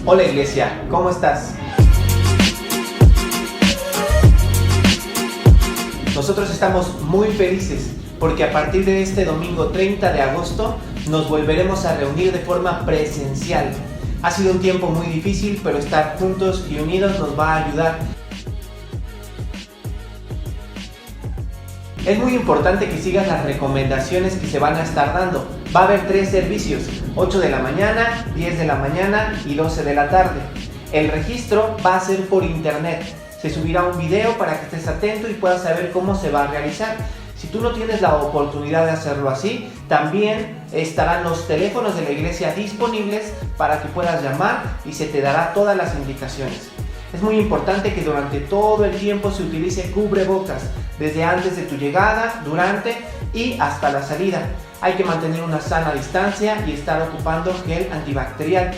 Hola iglesia, ¿cómo estás? Nosotros estamos muy felices porque a partir de este domingo 30 de agosto nos volveremos a reunir de forma presencial. Ha sido un tiempo muy difícil, pero estar juntos y unidos nos va a ayudar. Es muy importante que sigas las recomendaciones que se van a estar dando. Va a haber 3 servicios, 8 de la mañana, 10 de la mañana y 12 de la tarde. El registro va a ser por internet. Se subirá un video para que estés atento y puedas saber cómo se va a realizar. Si tú no tienes la oportunidad de hacerlo así, también estarán los teléfonos de la iglesia disponibles para que puedas llamar y se te dará todas las indicaciones. Es muy importante que durante todo el tiempo se utilice cubrebocas, desde antes de tu llegada, durante y hasta la salida. Hay que mantener una sana distancia y estar ocupando gel antibacterial.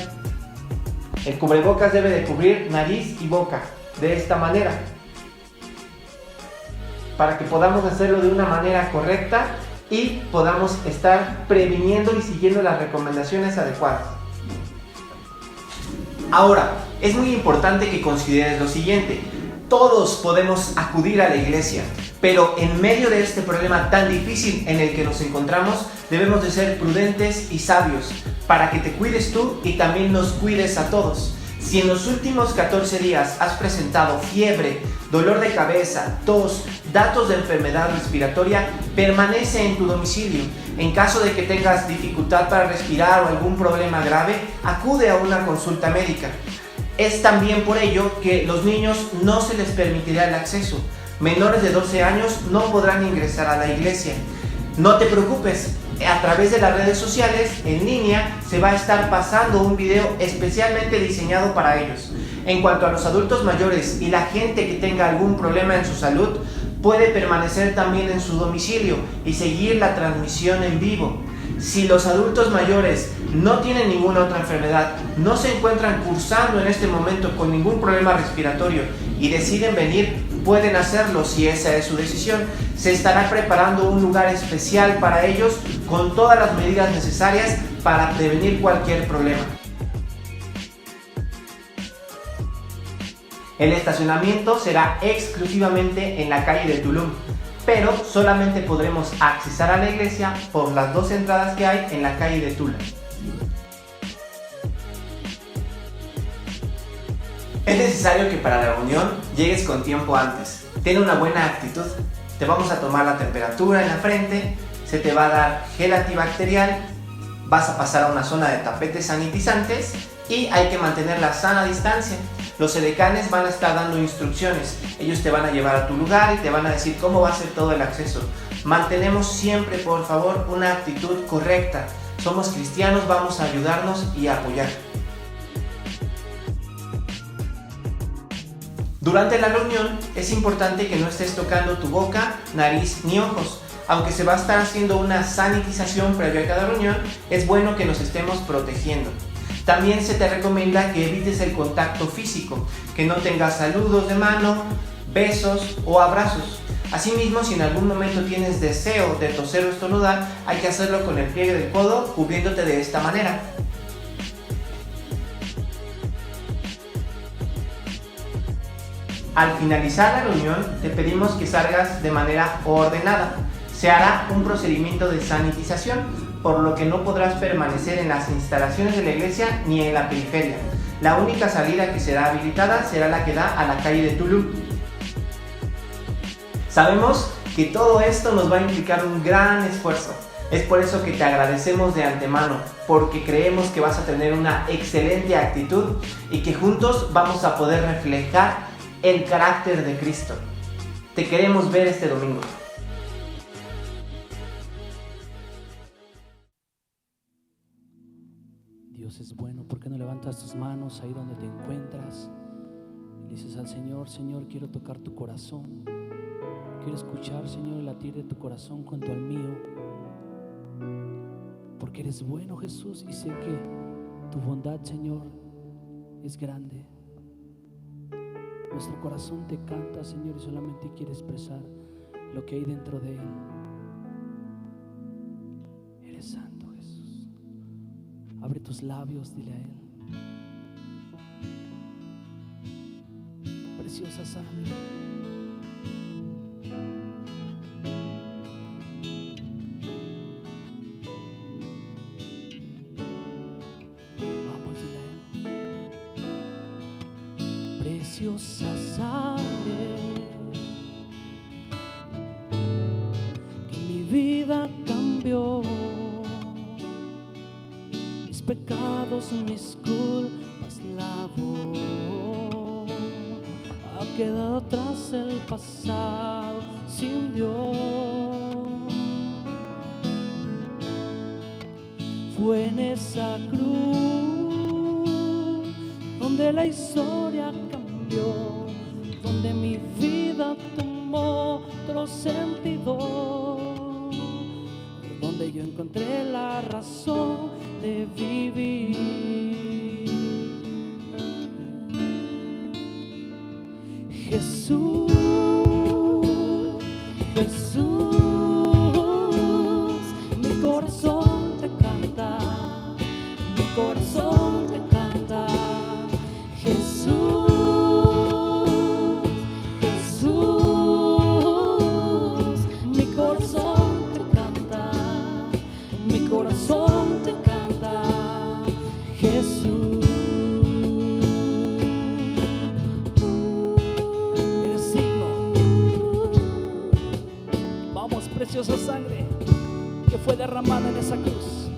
El cubrebocas debe de cubrir nariz y boca, de esta manera, para que podamos hacerlo de una manera correcta y podamos estar previniendo y siguiendo las recomendaciones adecuadas. Ahora, es muy importante que consideres lo siguiente. Todos podemos acudir a la iglesia, pero en medio de este problema tan difícil en el que nos encontramos, debemos de ser prudentes y sabios para que te cuides tú y también nos cuides a todos. Si en los últimos 14 días has presentado fiebre, dolor de cabeza, tos, datos de enfermedad respiratoria, permanece en tu domicilio. En caso de que tengas dificultad para respirar o algún problema grave, acude a una consulta médica. Es también por ello que los niños no se les permitirá el acceso. Menores de 12 años no podrán ingresar a la iglesia. No te preocupes, a través de las redes sociales, en línea, se va a estar pasando un video especialmente diseñado para ellos. En cuanto a los adultos mayores y la gente que tenga algún problema en su salud, puede permanecer también en su domicilio y seguir la transmisión en vivo. Si los adultos mayores no tienen ninguna otra enfermedad, no se encuentran cursando en este momento con ningún problema respiratorio y deciden venir, pueden hacerlo si esa es su decisión. Se estará preparando un lugar especial para ellos con todas las medidas necesarias para prevenir cualquier problema. El estacionamiento será exclusivamente en la calle de Tulum, pero solamente podremos accesar a la iglesia por las 2 entradas que hay en la calle de Tula. Es necesario que para la reunión llegues con tiempo antes. Ten una buena actitud. Te vamos a tomar la temperatura en la frente, se te va a dar gel antibacterial, vas a pasar a una zona de tapetes sanitizantes y hay que mantener la sana distancia. Los edecanes van a estar dando instrucciones. Ellos te van a llevar a tu lugar y te van a decir cómo va a ser todo el acceso. Mantenemos siempre, por favor, una actitud correcta. Somos cristianos, vamos a ayudarnos y a apoyar. Durante la reunión es importante que no estés tocando tu boca, nariz ni ojos. Aunque se va a estar haciendo una sanitización previa a cada reunión, es bueno que nos estemos protegiendo. También se te recomienda que evites el contacto físico, que no tengas saludos de mano, besos o abrazos. Asimismo, si en algún momento tienes deseo de toser o estornudar, hay que hacerlo con el pliegue del codo, cubriéndote de esta manera. Al finalizar la reunión, te pedimos que salgas de manera ordenada. Se hará un procedimiento de sanitización, por lo que no podrás permanecer en las instalaciones de la iglesia ni en la periferia. La única salida que será habilitada será la que da a la calle de Tulum. Sabemos que todo esto nos va a implicar un gran esfuerzo. Es por eso que te agradecemos de antemano, porque creemos que vas a tener una excelente actitud y que juntos vamos a poder reflejar el carácter de Cristo. Te queremos ver este domingo. Dios es bueno. ¿Por qué no levantas tus manos ahí donde te encuentras y dices al Señor: Señor, quiero tocar tu corazón, quiero escuchar, Señor, el latir de tu corazón junto al mío, porque eres bueno, Jesús, y sé que tu bondad, Señor, es grande. Nuestro corazón te canta, Señor, y solamente quiere expresar lo que hay dentro de él. Eres santo, Jesús. Abre tus labios, dile a Él: preciosa sangre. Vamos, dile a Él. Preciosa sangre, que mi vida cambió. Mis pecados, mis culpas lavó. Ha quedado atrás el pasado sin Dios. Fue en esa cruz donde la historia cambió, donde mi vida tomó otro sentido, donde yo encontré la razón de vivir. Jesús, Jesús, mi corazón te canta, mi corazón te canta. Jesús, Jesús, mi corazón te canta, mi corazón te canta. Jesús, eres digno. Vamos, preciosa sangre que fue derramada en esa cruz.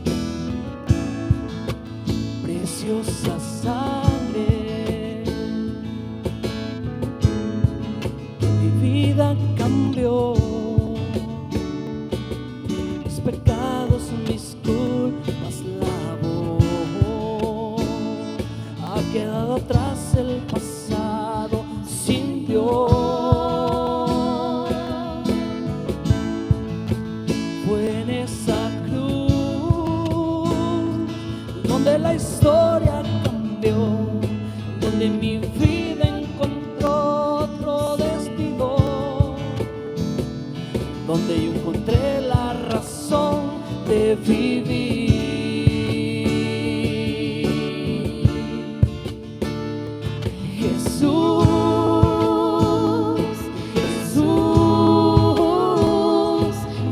Preciosa sangre, que mi vida cambió. Mis pecados, mis culpas lavó. Ha quedado atrás el pasado sin Dios. Fue en esa cruz donde la historia cambió, donde mi vida encontró otro destino, donde yo encontré la razón de vivir. Jesús, Jesús,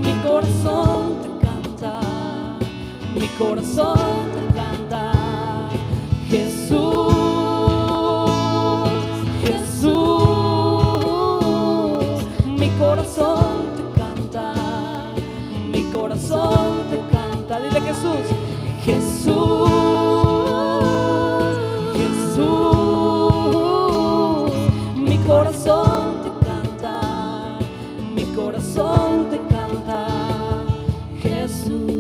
mi corazón te canta, mi corazón te canta. Jesús, Jesús, mi corazón te canta, mi corazón te canta. Dile Jesús, Jesús, Jesús, mi corazón te canta, mi corazón te canta. Jesús.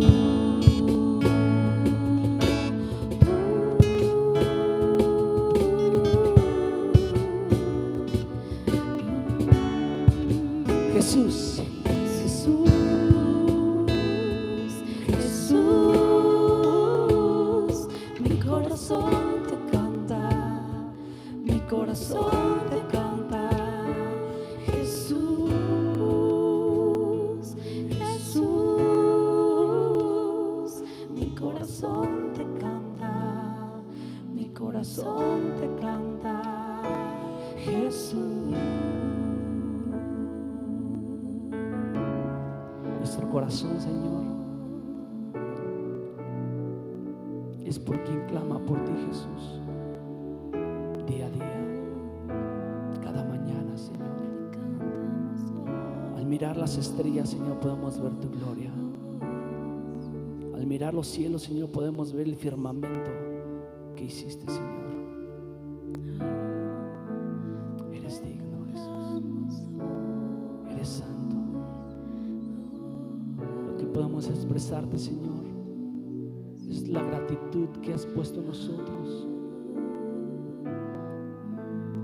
Jesús, Jesús, Jesús, mi corazón te canta, mi corazón te canta. Jesús, Jesús, mi corazón te canta, mi corazón te canta. Jesús. Nuestro corazón, Señor, es por quien clama por ti, Jesús, día a día, cada mañana, Señor. Al mirar las estrellas, Señor, podemos ver tu gloria. Al mirar los cielos, Señor, podemos ver el firmamento que hiciste, Señor. Eres digno, Jesús. Eres santo. Podemos expresarte, Señor, es la gratitud que has puesto en nosotros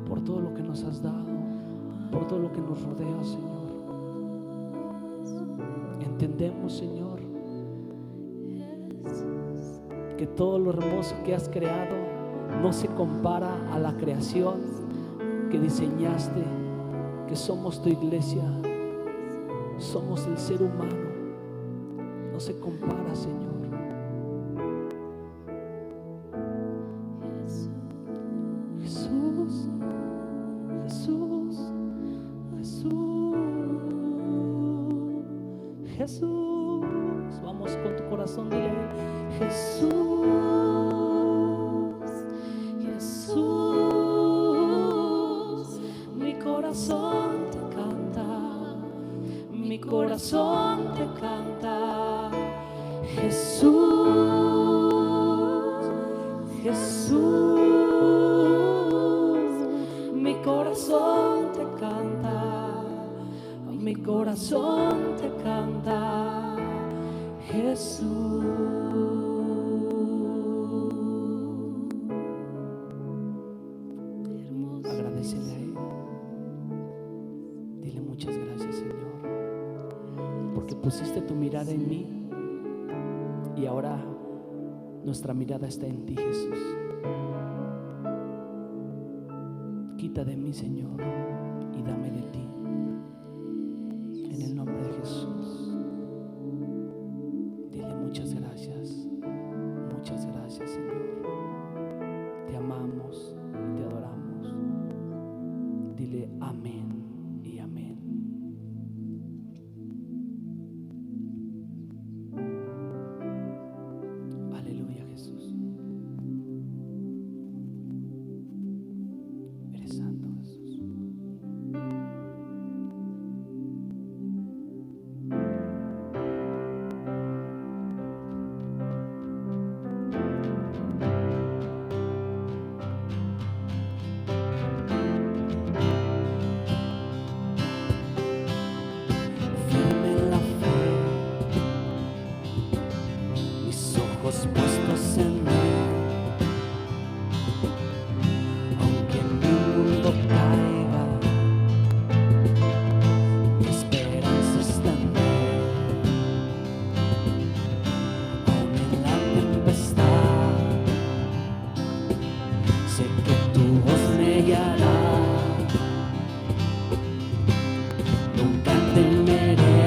por todo lo que nos has dado, por todo lo que nos rodea, Señor. Entendemos, Señor, que todo lo hermoso que has creado no se compara a la creación que diseñaste, que somos tu iglesia, somos el ser humano. No se compara, Señor. Jesús, Jesús, Jesús. Vamos con tu corazón, dile a Él, Jesús, Jesús, mi corazón te canta, mi corazón te canta. Jesús, Jesús, mi corazón te canta, mi corazón te canta. Jesús. Agradecele a Él. Dile muchas gracias, Señor, porque pusiste tu mirada en mí y ahora nuestra mirada está en ti, Jesús. Quita de mí, Señor, y dame de ti. En el nombre de Jesús. Dile muchas gracias, Señor. Te amamos y te adoramos. Dile amén y amén. Aleluya, Jesús. Eres santo, Jesús. Firme en la fe, mis ojos puestos en Él. Aunque mi mundo caiga, mi esperanza está en Él. Aún en la tempestad, sé que tu voz me guiará. Nunca temeré,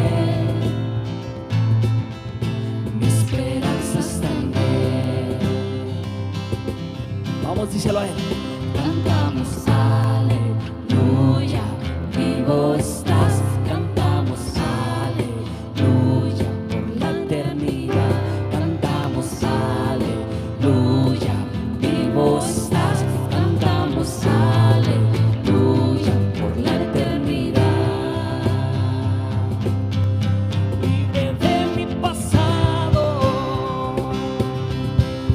mi esperanza está en Él. Vamos, díselo a Él. Cantamos aleluya, vivo estás. Cantamos aleluya por la eternidad. Cantamos aleluya, vivo estás. Cantamos aleluya por la eternidad. Libre de mi pasado,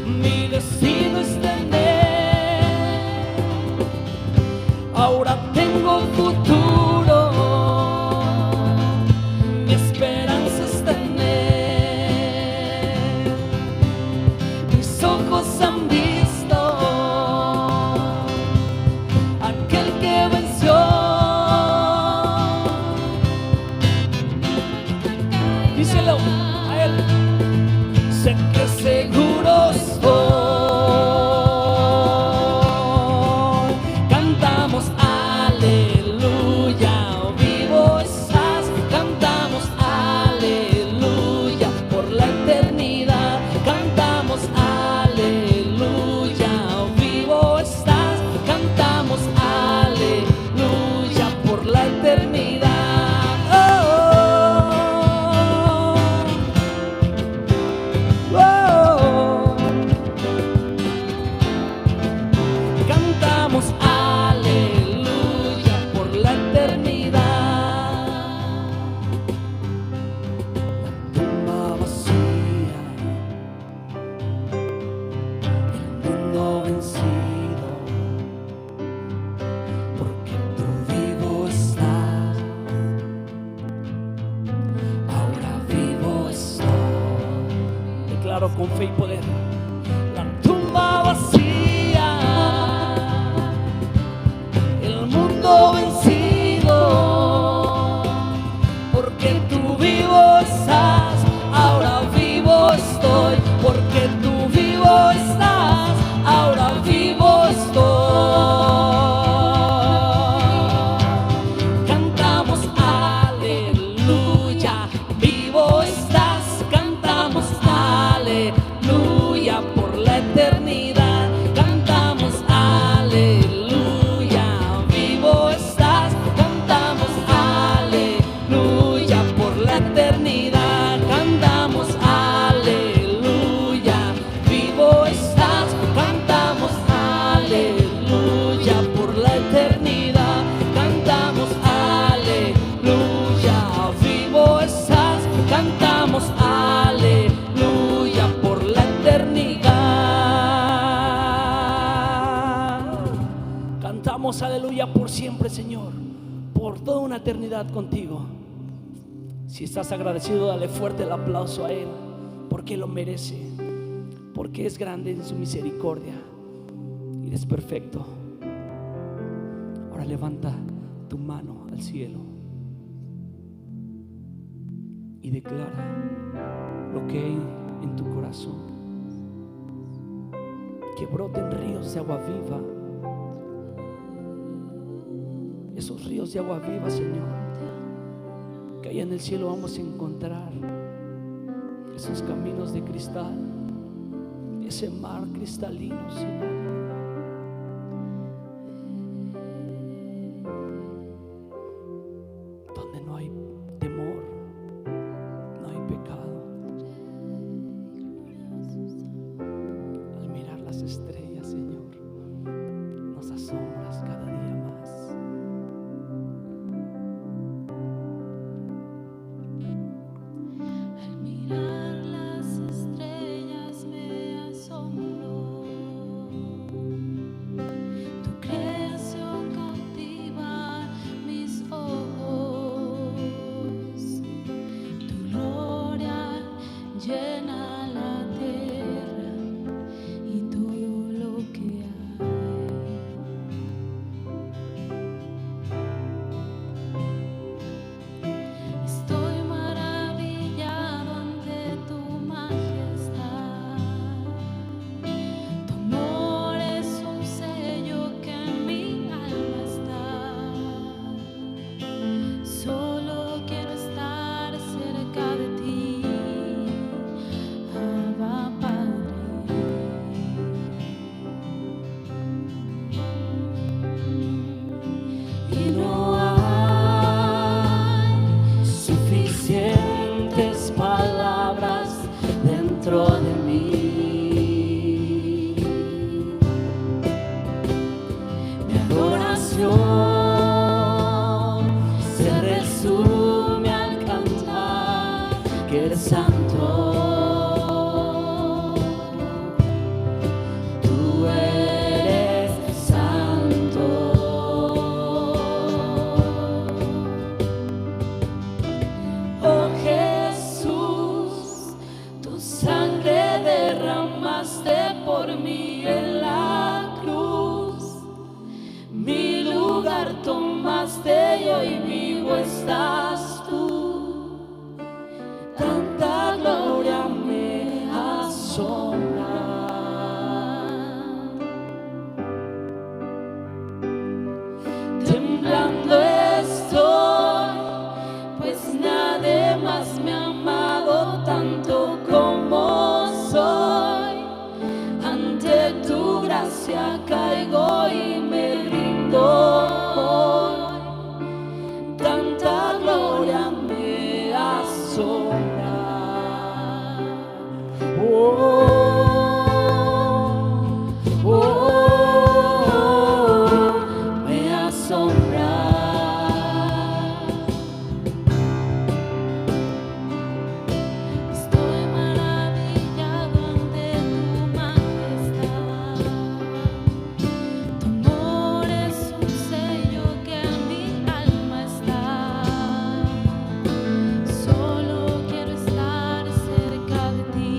mi destino está en Él. Ahora tengo futuro, mi esperanza está en Él. Mis ojos han visto aquel que venció. Díselo a Él. Sé que seguro estoy. Cantamos aleluya, vivo estás. Cantamos aleluya por la eternidad. Cantamos aleluya, vivo estás. Cantamos aleluya por la eternidad. Oh, oh, oh. Cantamos aleluya por la eternidad. La tumba vacía, el mundo vencido, porque tú vivo estás. Ahora vivo estoy. Declaro con fe y poder. La tumba vacía, el mundo vencido, porque tú vivo estás. Ahora vivo estoy, porque tú vivo estás. Ahora vivo estoy. Cantamos aleluya, vivo estás. Cantamos aleluya por la eternidad. Cantamos aleluya, vivo estás. Cantamos aleluya por la eternidad. damos aleluya por siempre, Señor, por toda una eternidad contigo. Si estás agradecido, dale fuerte el aplauso a Él, porque lo merece, porque es grande en su misericordia y eres perfecto. Ahora levanta tu mano al cielo y declara lo que hay en tu corazón. Que broten ríos de agua viva. Esos ríos de agua viva, Señor, que allá en el cielo vamos a encontrar esos caminos de cristal, ese mar cristalino, Señor. Donde no hay temor, no hay pecado. Al mirar las estrellas, Señor, nos asombras cada día más. Al mirar las estrellas me asombro. Tu creación cautiva mis ojos. Tu gloria llena la tierra y todo lo que hay. Estoy maravillado ante tu majestad. Tu amor es un sello que en mi alma está. Solo quiero estar cerca de ti, Abba Padre. Y no hay Suficientes palabras dentro de mí. Mi adoración se resume al cantar que eres santo. Tú eres santo. Oh Jesús, tu sangre derramaste por mí en la cruz. Mi lugar tomaste y hoy vivo estás tú. Tanta gloria me asombra. Temblando estoy, pues nadie más me ha amado tanto como soy. Ante tu gracia caigo y me rindo hoy. Tanta gloria me asombra. Oh, me asombra. Estoy maravillado ante tu majestad. Tu amor es un sello que en mi alma está. Solo quiero estar cerca de ti,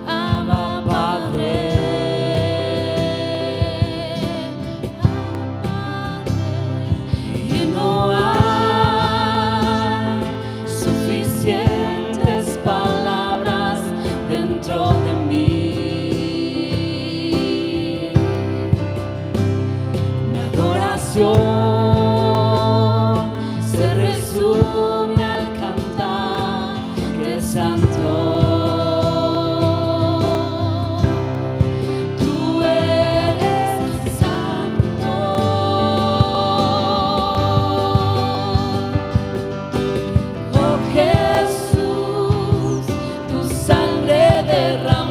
Abba Padre. Y no hay suficientes palabras dentro de mí. Mi adoración se resume al cantar que es santo. Tú eres santo. Oh Jesús, tu sangre derramada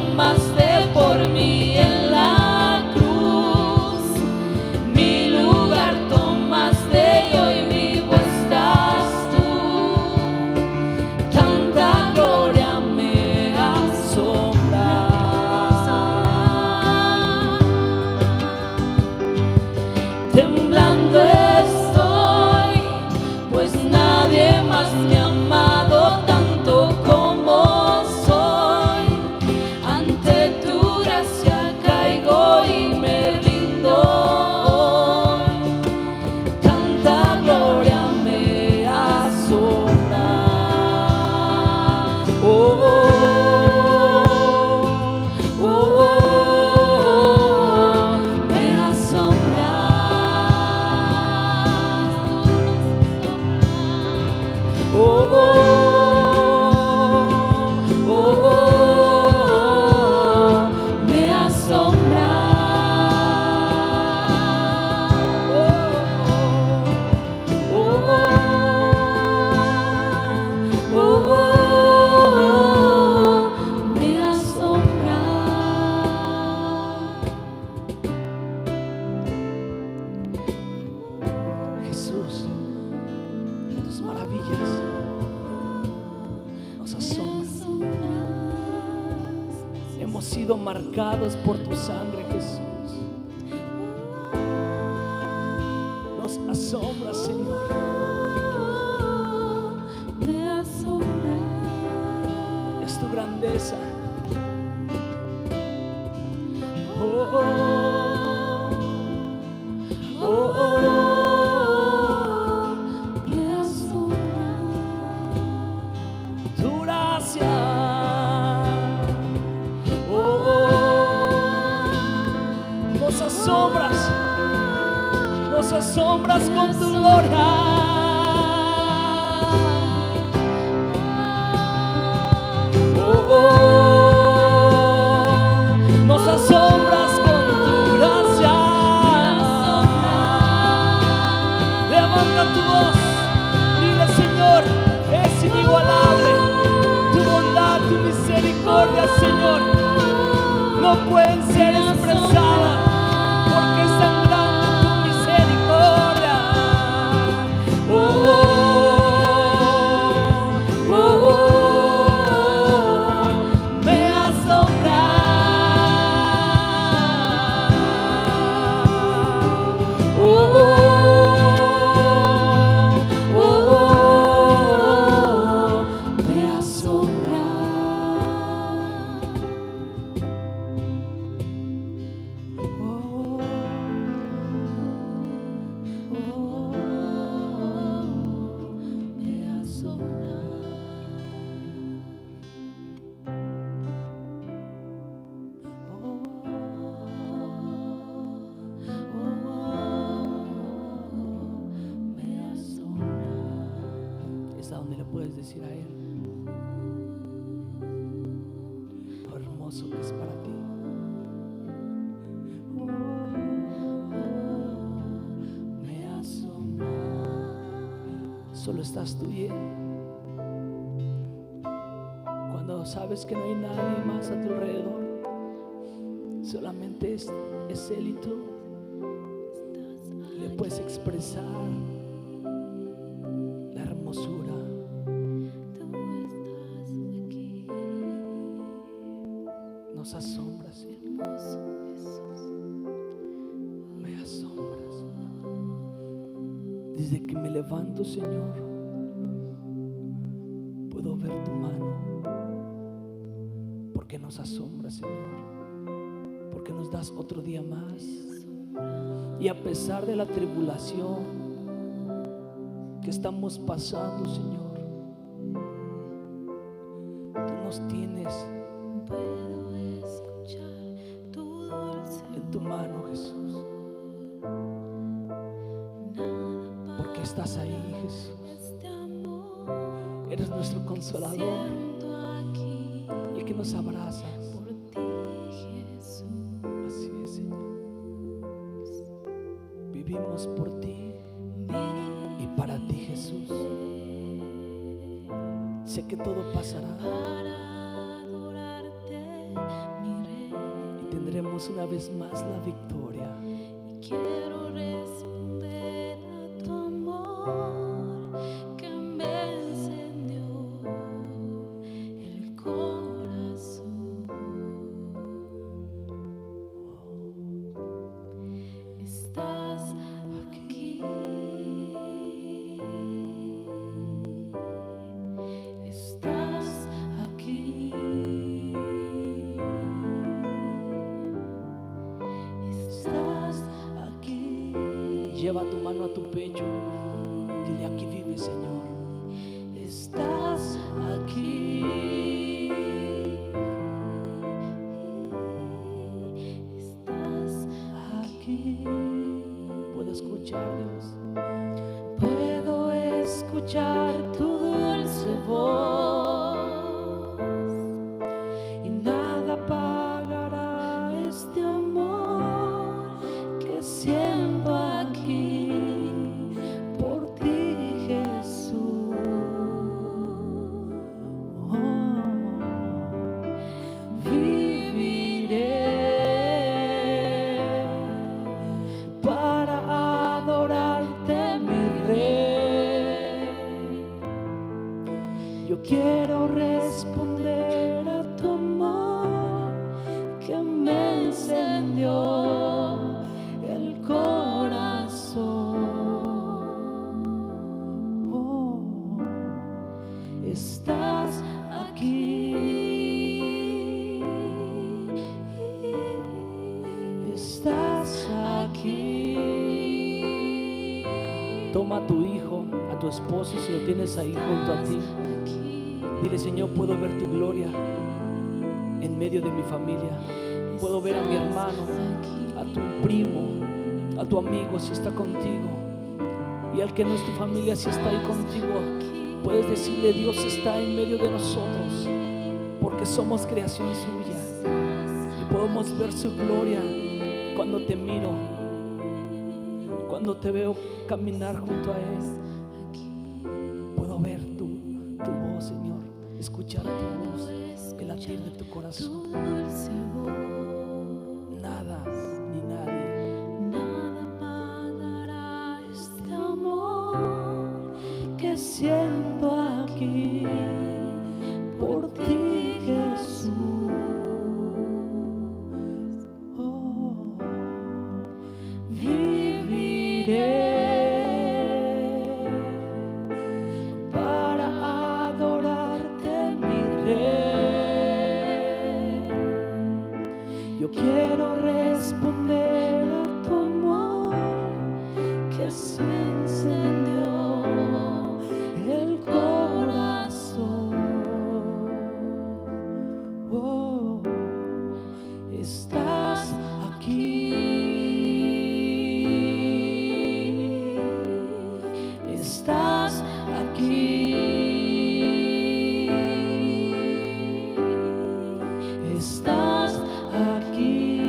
hemos sido marcados por tu sangre, Jesús. Nos asombra, Señor. Me asombra. Es tu grandeza. Oh, oh, oh, oh. Me asombra. Tu gracia. Oh, oh. Nos asombras con tu gloria. Oh, oh. Nos asombras con tu gracia. Levanta tu voz, dile: Señor, es inigualable tu bondad, tu misericordia, Señor. No pueden ser expresadas porque es tan grande tu misericordia. Oh, oh, oh, oh. Me asombra. Oh, oh, oh, oh. Me asombra. Me asombra. Me asombra. Es a donde le puedes decir a Él lo hermoso que es para ti. Me asombra. Solo estás tú y Él. Cuando sabes que no hay nadie más a tu alrededor, solamente es Él y tú. Le puedes expresar la hermosura. Tú estás aquí. Nos asombra, Señor. Hermoso Jesús. Me asombras. Desde que me levanto, Señor, puedo ver tu mano. Porque nos asombra, Señor. Porque nos das otro día más. Y a pesar de la tribulación que estamos pasando, Señor, tú nos tienes Puedo escuchar tu dulce en tu mano, Jesús. Porque estás ahí, Jesús. este amor. Eres nuestro consolador Siento aquí y el que nos abrazas. por ti, Jesús. Así es, Señor. Vivimos por ti y para ti, Jesús. Sé que todo pasará Para adorarte, mi rey. y tendremos una vez más la victoria. Y quiero responder a tu amor que me encendió el corazón. Estás aquí. Estás aquí. Estás aquí. Lleva tu mano a tu pecho. Dile: aquí vive, Señor. Estás aquí. Estás aquí. Puedo escuchar, Dios. Puedo escuchar tu dulce voz y nada apagará este amor que siento aquí por ti, Jesús. Toma a tu hijo, a tu esposo, si lo tienes ahí junto a ti. Dile: Señor, puedo ver tu gloria en medio de mi familia. Puedo ver a mi hermano, a tu primo, a tu amigo si está contigo. Y al que no es tu familia, si está ahí contigo, puedes decirle: Dios está en medio de nosotros, porque somos creación suya. Y podemos ver su gloria cuando te miro, cuando te veo caminar junto a Él. Puedo ver tu voz, Señor, escuchar tu voz, el latir de tu corazón. Nada ni nadie Pagará este amor que siento aquí por ti, Jesús. Oh, viviré para adorarte, mi Rey. Yo quiero responder a tu amor que se encendió el corazón. Oh, estás aquí, estás aquí, estás aquí,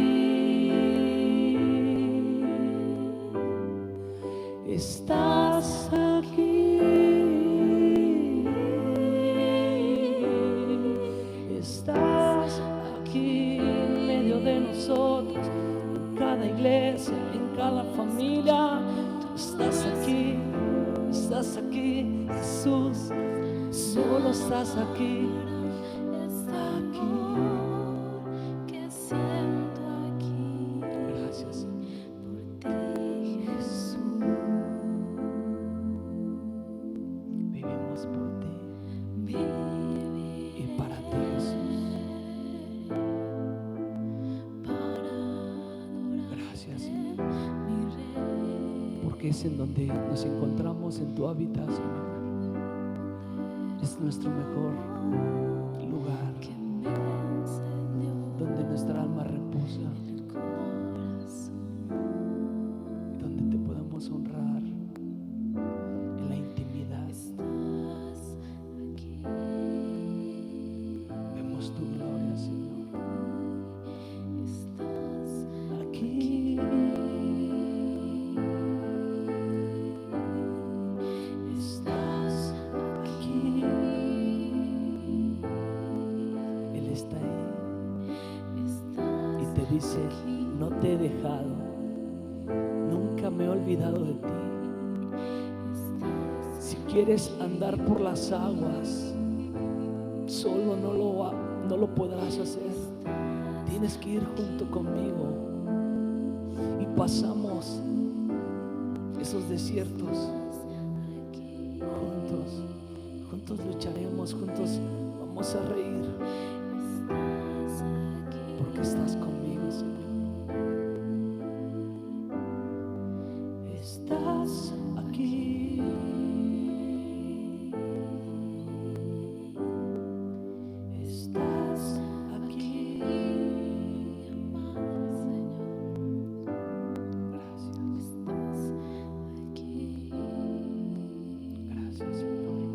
estás aquí, estás aquí en medio de nosotros, en cada iglesia, en cada familia. Tú estás aquí, Jesús, solo estás aquí. Que siento aquí. Gracias, Señor. Por ti, Jesús. Vivimos por ti y para ti, Jesús. Gracias, Señor, porque es en donde nos encontramos, en tu hábitat, Señor. Es nuestro mejor lugar, donde nuestra alma reposa, donde te podemos honrar en la intimidad. Vemos tu gloria, Señor, Aquí, estás aquí, Él está ahí estás y te dice: no te he dejado, nunca me he olvidado de ti. Si quieres andar por las aguas, solo no lo podrás hacer. Tienes que ir junto conmigo. Y pasamos esos desiertos juntos lucharemos, juntos vamos a reír, porque estás conmigo, Señor. estás aquí, estás aquí, amado Señor, Gracias, estás aquí. gracias, Señor.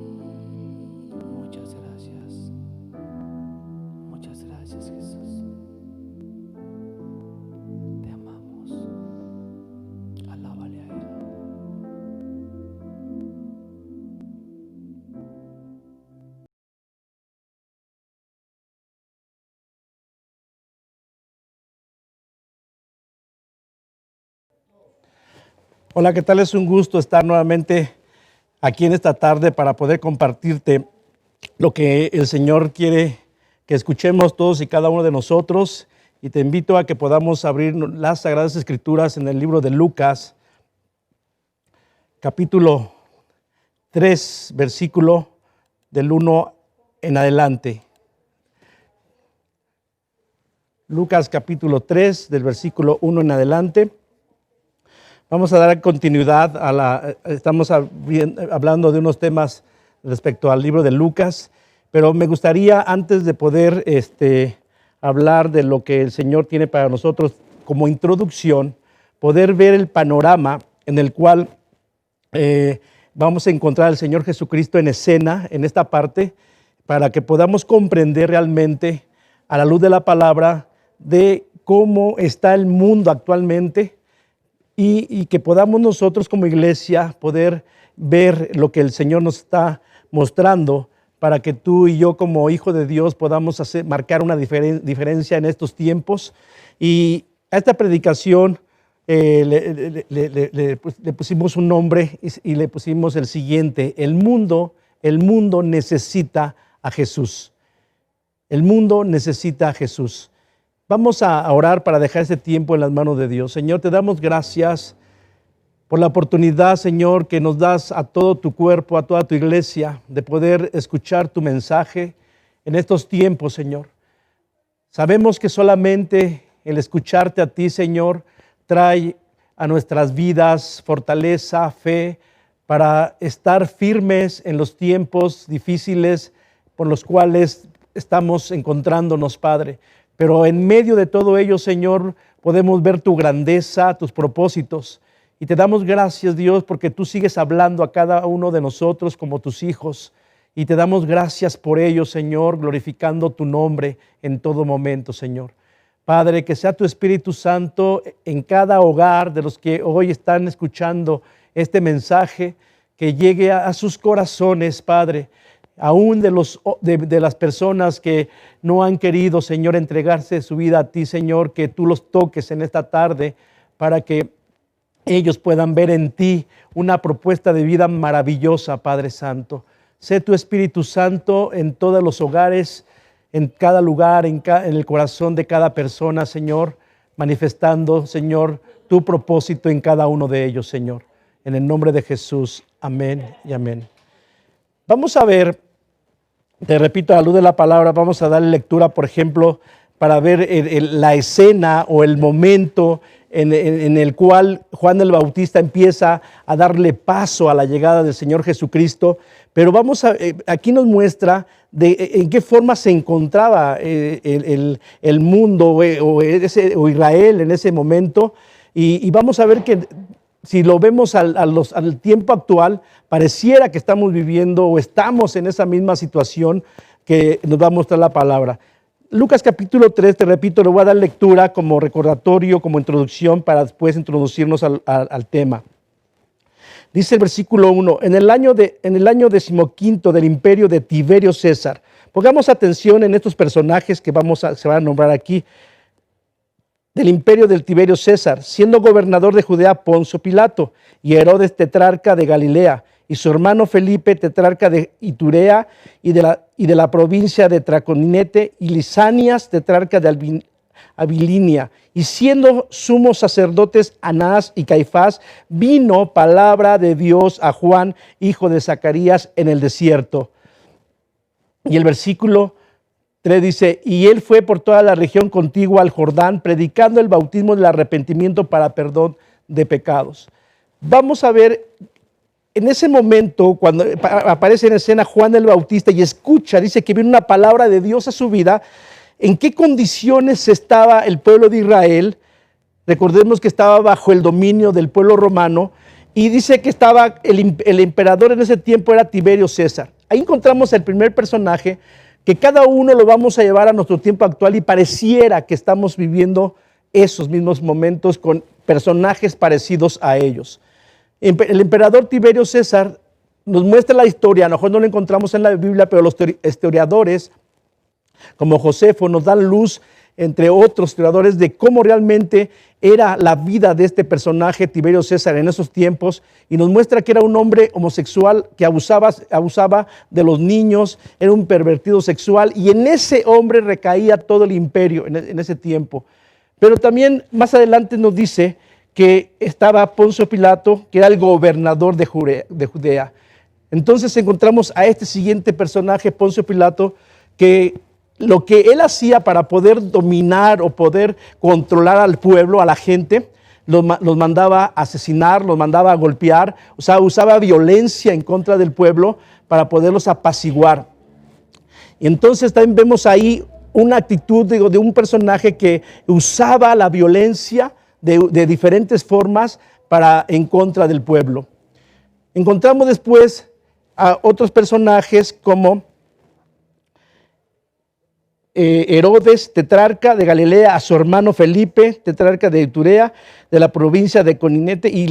Muchas gracias. Muchas gracias, Jesús. Te amamos. Alábale a Él. Hola, ¿qué tal? Es un gusto estar nuevamente aquí en esta tarde para poder compartirte lo que el Señor quiere que escuchemos todos y cada uno de nosotros. Y te invito a que podamos abrir las Sagradas Escrituras en el libro de Lucas, capítulo 3, versículo del 1 en adelante. Lucas capítulo 3, del versículo 1 en adelante. Vamos a dar continuidad estamos hablando de unos temas respecto al libro de Lucas, pero me gustaría, antes de poder hablar de lo que el Señor tiene para nosotros como introducción, poder ver el panorama en el cual vamos a encontrar al Señor Jesucristo en escena, en esta parte, para que podamos comprender realmente, a la luz de la palabra, de cómo está el mundo actualmente y que podamos nosotros como iglesia poder ver lo que el Señor nos está mostrando para que tú y yo como hijo de Dios podamos marcar una diferencia en estos tiempos. Y a esta predicación le pusimos un nombre y le pusimos el siguiente: el mundo necesita a Jesús. El mundo necesita a Jesús. Vamos a orar para dejar este tiempo en las manos de Dios. Señor, te damos gracias por la oportunidad, Señor, que nos das a todo tu cuerpo, a toda tu iglesia, de poder escuchar tu mensaje en estos tiempos, Señor. Sabemos que solamente el escucharte a ti, Señor, trae a nuestras vidas fortaleza, fe, para estar firmes en los tiempos difíciles por los cuales estamos encontrándonos, Padre. Pero en medio de todo ello, Señor, podemos ver tu grandeza, tus propósitos. Y te damos gracias, Dios, porque tú sigues hablando a cada uno de nosotros como tus hijos. Y te damos gracias por ello, Señor, glorificando tu nombre en todo momento, Señor. Padre, que sea tu Espíritu Santo en cada hogar de los que hoy están escuchando este mensaje, que llegue a sus corazones, Padre, aún de las personas que no han querido, Señor, entregarse su vida a ti, Señor, que tú los toques en esta tarde para que ellos puedan ver en ti una propuesta de vida maravillosa, Padre Santo. Sé tu Espíritu Santo en todos los hogares, en cada lugar, en el corazón de cada persona, Señor, manifestando, Señor, tu propósito en cada uno de ellos, Señor. En el nombre de Jesús, amén y amén. Vamos a ver, te repito, a la luz de la palabra, vamos a darle lectura, por ejemplo, para ver la escena o el momento en el cual Juan el Bautista empieza a darle paso a la llegada del Señor Jesucristo. Pero aquí nos muestra en qué forma se encontraba el mundo o Israel en ese momento. Y vamos a ver que si lo vemos al tiempo actual, pareciera que estamos viviendo o estamos en esa misma situación que nos va a mostrar la palabra. Lucas capítulo 3, te repito, le voy a dar lectura como recordatorio, como introducción, para después introducirnos al tema. Dice el versículo 1, en el año 15 del imperio de Tiberio César. Pongamos atención en estos personajes que se van a nombrar aquí. Del imperio del Tiberio César, siendo gobernador de Judea Poncio Pilato, y Herodes tetrarca de Galilea, y su hermano Felipe tetrarca de Iturea y de la provincia de Traconite, y Lisanias tetrarca de Abilinia. Y siendo sumos sacerdotes Anás y Caifás, vino palabra de Dios a Juan, hijo de Zacarías, en el desierto. Y el versículo 3 dice, y él fue por toda la región contigua al Jordán, predicando el bautismo del arrepentimiento para perdón de pecados. Vamos a ver, en ese momento, cuando aparece en escena Juan el Bautista y escucha, dice que viene una palabra de Dios a su vida, ¿en qué condiciones estaba el pueblo de Israel? Recordemos que estaba bajo el dominio del pueblo romano, y dice que estaba el emperador en ese tiempo era Tiberio César. Ahí encontramos el primer personaje, que cada uno lo vamos a llevar a nuestro tiempo actual, y pareciera que estamos viviendo esos mismos momentos con personajes parecidos a ellos. El emperador Tiberio César nos muestra la historia, a lo mejor no lo encontramos en la Biblia, pero los historiadores como Josefo nos dan luz, entre otros historiadores, de cómo realmente era la vida de este personaje Tiberio César en esos tiempos, y nos muestra que era un hombre homosexual que abusaba de los niños, era un pervertido sexual, y en ese hombre recaía todo el imperio en ese tiempo. Pero también más adelante nos dice que estaba Poncio Pilato, que era el gobernador de Judea. Entonces encontramos a este siguiente personaje, Poncio Pilato, que lo que él hacía para poder dominar o poder controlar al pueblo, a la gente, los mandaba a asesinar, los mandaba a golpear, o sea, usaba violencia en contra del pueblo para poderlos apaciguar. Y entonces también vemos ahí una actitud, digo, de un personaje que usaba la violencia de diferentes formas en contra del pueblo. Encontramos después a otros personajes como Herodes, tetrarca de Galilea, a su hermano Felipe, tetrarca de Iturea, de la provincia de Coninete, y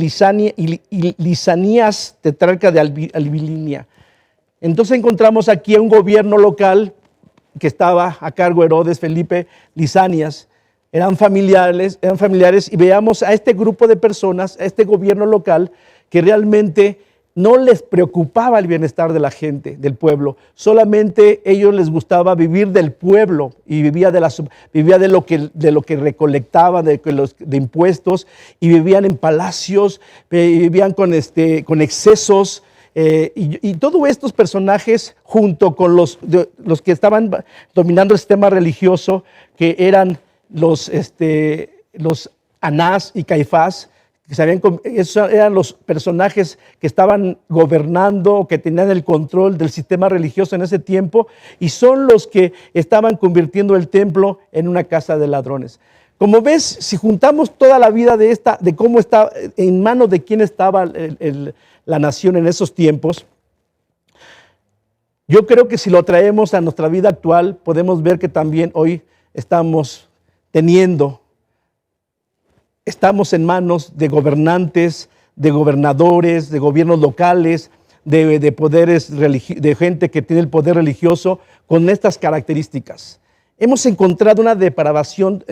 Lisanías, tetrarca de Abilinia. Entonces encontramos aquí un gobierno local que estaba a cargo de Herodes, Felipe, Lisanías. Eran familiares, y veamos a este grupo de personas, a este gobierno local, que realmente no les preocupaba el bienestar de la gente, del pueblo. Solamente ellos les gustaba vivir del pueblo y vivía de lo que recolectaban, de impuestos, y vivían en palacios, vivían con excesos. Y todos estos personajes, junto con los que estaban dominando el sistema religioso, que eran los Anás y Caifás, esos eran los personajes que estaban gobernando, que tenían el control del sistema religioso en ese tiempo, y son los que estaban convirtiendo el templo en una casa de ladrones. Como ves, si juntamos toda la vida de cómo está, en manos de quién estaba la nación en esos tiempos, yo creo que si lo traemos a nuestra vida actual, podemos ver que también hoy estamos en manos de gobernantes, de gobernadores, de gobiernos locales, de poderes, de gente que tiene el poder religioso con estas características. Estamos encontrando una depravación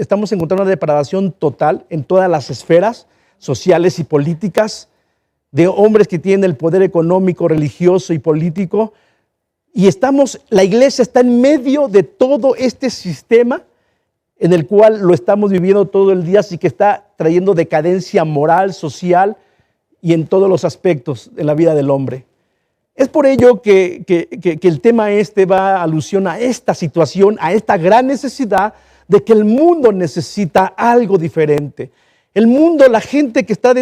total en todas las esferas sociales y políticas, de hombres que tienen el poder económico, religioso y político, y la iglesia está en medio de todo este sistema en el cual lo estamos viviendo todo el día, así que está trayendo decadencia moral, social y en todos los aspectos de la vida del hombre. Es por ello que el tema va a alusión a esta situación, a esta gran necesidad de que el mundo necesita algo diferente. El mundo, la gente que está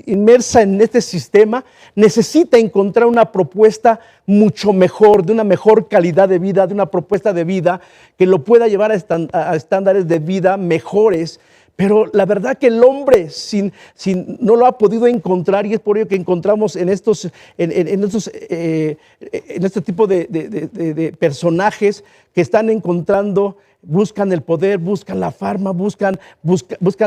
inmersa en este sistema, necesita encontrar una propuesta mucho mejor, de una mejor calidad de vida, de una propuesta de vida que lo pueda llevar a estándares de vida mejores. Pero la verdad que el hombre no lo ha podido encontrar, y es por ello que encontramos en este tipo de personajes que están encontrando, buscan el poder, buscan la fama, buscan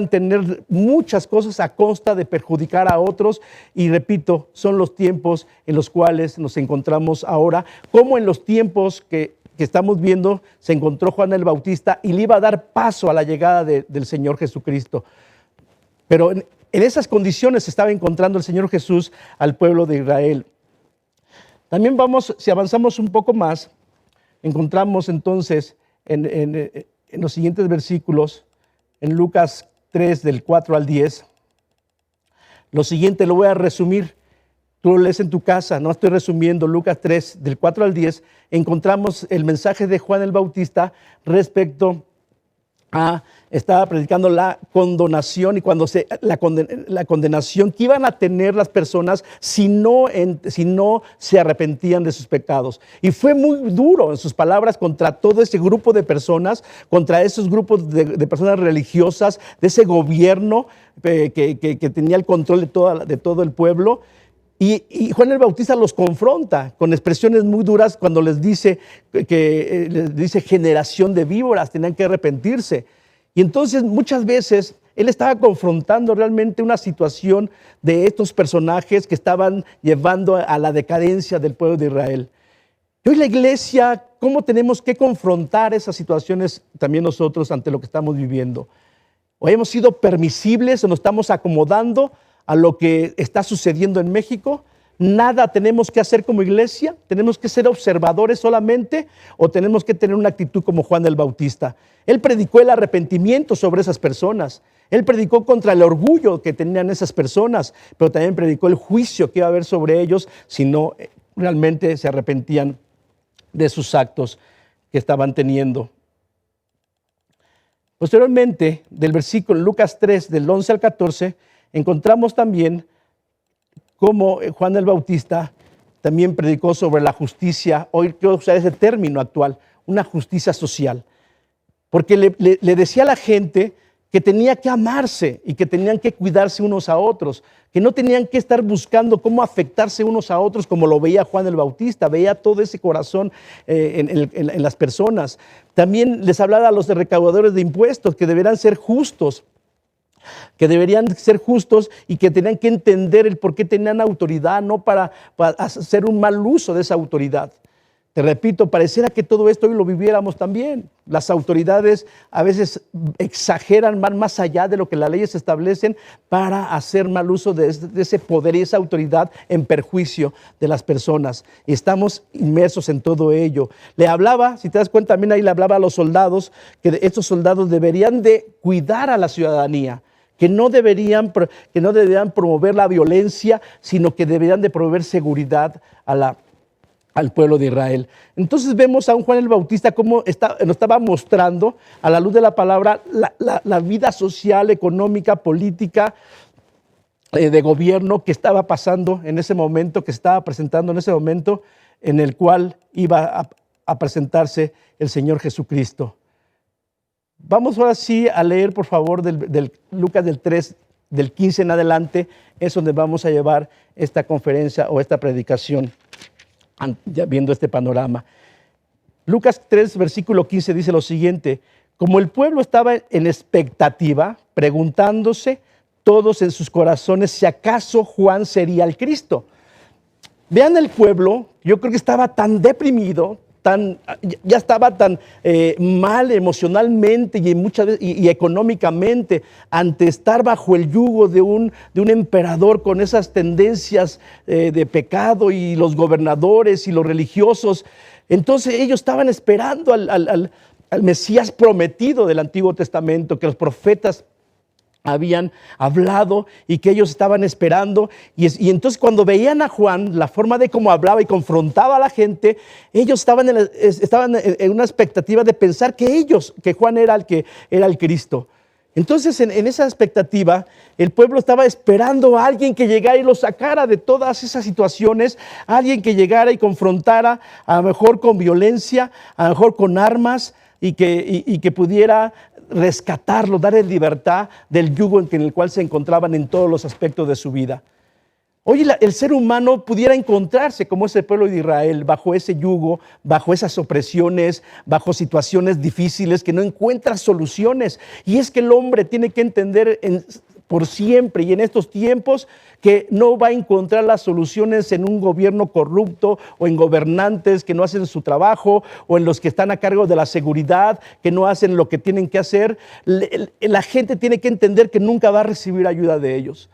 tener muchas cosas a costa de perjudicar a otros. Y repito, son los tiempos en los cuales nos encontramos ahora, como en los tiempos que estamos viendo se encontró Juan el Bautista y le iba a dar paso a la llegada del Señor Jesucristo. Pero en esas condiciones se estaba encontrando el Señor Jesús al pueblo de Israel. También si avanzamos un poco más, encontramos entonces en los siguientes versículos, en Lucas 3 del 4 al 10, lo siguiente lo voy a resumir. Tú lo lees en tu casa, no estoy resumiendo. Lucas 3, del 4 al 10, encontramos el mensaje de Juan el Bautista respecto estaba predicando la condenación, y la condenación que iban a tener las personas si no se arrepentían de sus pecados. Y fue muy duro en sus palabras contra todo ese grupo de personas, contra esos grupos de personas religiosas, de ese gobierno que tenía el control de todo el pueblo. Y Juan el Bautista los confronta con expresiones muy duras cuando les dice generación de víboras, tenían que arrepentirse. Y entonces muchas veces él estaba confrontando realmente una situación de estos personajes que estaban llevando a la decadencia del pueblo de Israel. Y hoy la iglesia, ¿cómo tenemos que confrontar esas situaciones también nosotros ante lo que estamos viviendo? ¿O hemos sido permisibles o nos estamos acomodando a lo que está sucediendo en México? Nada tenemos que hacer como iglesia. ¿Tenemos que ser observadores solamente o tenemos que tener una actitud como Juan el Bautista? Él predicó el arrepentimiento sobre esas personas. Él predicó contra el orgullo que tenían esas personas, pero también predicó el juicio que iba a haber sobre ellos si no realmente se arrepentían de sus actos que estaban teniendo. Posteriormente, del versículo Lucas 3, del 11 al 14, encontramos también cómo Juan el Bautista también predicó sobre la justicia. Hoy quiero usar ese término actual, una justicia social. Porque le decía a la gente que tenía que amarse y que tenían que cuidarse unos a otros, que no tenían que estar buscando cómo afectarse unos a otros como lo veía Juan el Bautista, veía todo ese corazón en las personas. También les hablaba a los recaudadores de impuestos que deberían ser justos, y que tenían que entender el por qué tenían autoridad, no para hacer un mal uso de esa autoridad. Te repito, pareciera que todo esto hoy lo viviéramos también. Las autoridades a veces exageran, van más allá de lo que las leyes establecen para hacer mal uso de ese poder y esa autoridad en perjuicio de las personas. Y estamos inmersos en todo ello. Le hablaba, si te das cuenta, también ahí le hablaba a los soldados, que estos soldados deberían de cuidar a la ciudadanía, que no deberían promover la violencia, sino que deberían de promover seguridad al pueblo de Israel. Entonces vemos a un Juan el Bautista cómo nos estaba mostrando a la luz de la palabra la vida social, económica, política, de gobierno que estaba pasando en ese momento, que se estaba presentando en ese momento en el cual iba a presentarse el Señor Jesucristo. Vamos ahora sí a leer, por favor, del Lucas del 3, del 15 en adelante, es donde vamos a llevar esta conferencia o esta predicación, ya viendo este panorama. Lucas 3, versículo 15 dice lo siguiente: como el pueblo estaba en expectativa, preguntándose todos en sus corazones si acaso Juan sería el Cristo. Vean el pueblo, yo creo que estaba tan deprimido, ya estaba tan mal emocionalmente y económicamente ante estar bajo el yugo de un emperador con esas tendencias de pecado, y los gobernadores y los religiosos. Entonces ellos estaban esperando al Mesías prometido del Antiguo Testamento, que los profetas habían hablado y que ellos estaban esperando, y entonces cuando veían a Juan, la forma de cómo hablaba y confrontaba a la gente, ellos estaban en una expectativa de pensar que Juan era el Cristo. Entonces en esa expectativa el pueblo estaba esperando a alguien que llegara y lo sacara de todas esas situaciones, alguien que llegara y confrontara, a lo mejor con violencia, a lo mejor con armas, y que pudiera rescatarlo, darle libertad del yugo en el cual se encontraban en todos los aspectos de su vida. Hoy el ser humano pudiera encontrarse como ese pueblo de Israel, bajo ese yugo, bajo esas opresiones, bajo situaciones difíciles que no encuentra soluciones. Y es que el hombre tiene que entender por siempre y en estos tiempos que no va a encontrar las soluciones en un gobierno corrupto o en gobernantes que no hacen su trabajo, o en los que están a cargo de la seguridad que no hacen lo que tienen que hacer. La gente tiene que entender que nunca va a recibir ayuda de ellos.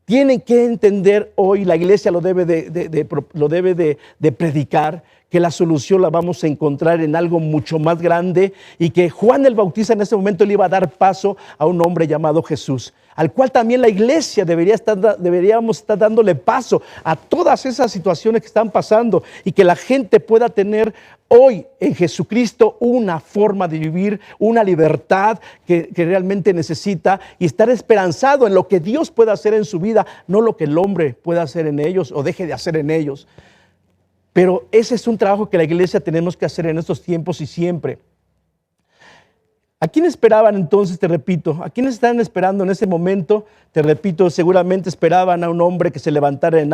Tienen que entender hoy, la iglesia lo debe de predicar, que la solución la vamos a encontrar en algo mucho más grande, y que Juan el Bautista en ese momento le iba a dar paso a un hombre llamado Jesús, al cual también la iglesia deberíamos estar dándole paso a todas esas situaciones que están pasando, y que la gente pueda tener hoy en Jesucristo una forma de vivir, una libertad que realmente necesita, y estar esperanzado en lo que Dios pueda hacer en su vida, no lo que el hombre pueda hacer en ellos o deje de hacer en ellos. Pero ese es un trabajo que la iglesia tenemos que hacer en estos tiempos y siempre. ¿A quién esperaban entonces? Te repito, ¿a quiénes estaban esperando en ese momento? Te repito, seguramente esperaban a un hombre que se levantara en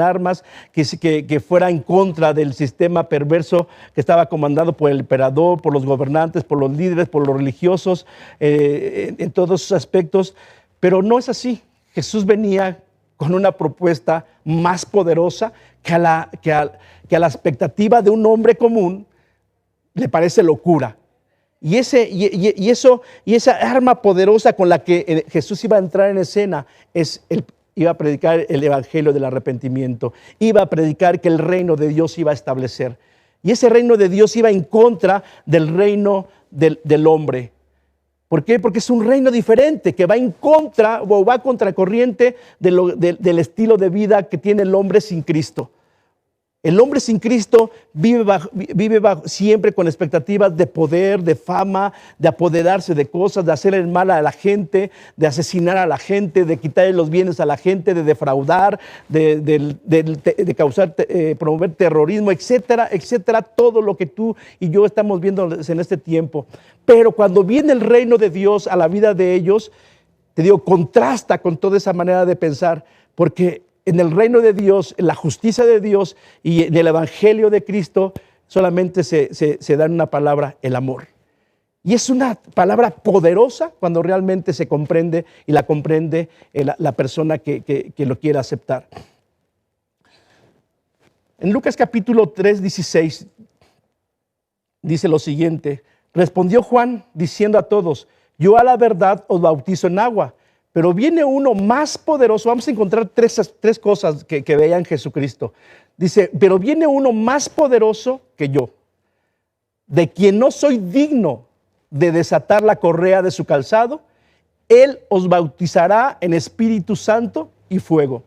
armas, que fuera en contra del sistema perverso que estaba comandado por el emperador, por los gobernantes, por los líderes, por los religiosos, en todos sus aspectos. Pero no es así. Jesús venía con una propuesta más poderosa que a la expectativa de un hombre común le parece locura. Y esa arma poderosa con la que Jesús iba a entrar en escena iba a predicar el evangelio del arrepentimiento, iba a predicar que el reino de Dios iba a establecer. Y ese reino de Dios iba en contra del reino del hombre. ¿Por qué? Porque es un reino diferente que va en contra o va a contracorriente del estilo de vida que tiene el hombre sin Cristo. El hombre sin Cristo vive siempre con expectativas de poder, de fama, de apoderarse de cosas, de hacer el mal a la gente, de asesinar a la gente, de quitarle los bienes a la gente, de defraudar, de causar, promover terrorismo, etcétera, etcétera. Todo lo que tú y yo estamos viendo en este tiempo. Pero cuando viene el reino de Dios a la vida de ellos, te digo, contrasta con toda esa manera de pensar, porque en el reino de Dios, en la justicia de Dios y en el evangelio de Cristo, solamente se da una palabra: el amor. Y es una palabra poderosa cuando realmente se comprende y la comprende la persona que lo quiere aceptar. En Lucas capítulo 3, 16, dice lo siguiente: respondió Juan diciendo a todos: yo a la verdad os bautizo en agua, pero viene uno más poderoso. Vamos a encontrar tres cosas que vean Jesucristo. Dice, pero viene uno más poderoso que yo, de quien no soy digno de desatar la correa de su calzado. Él os bautizará en Espíritu Santo y fuego.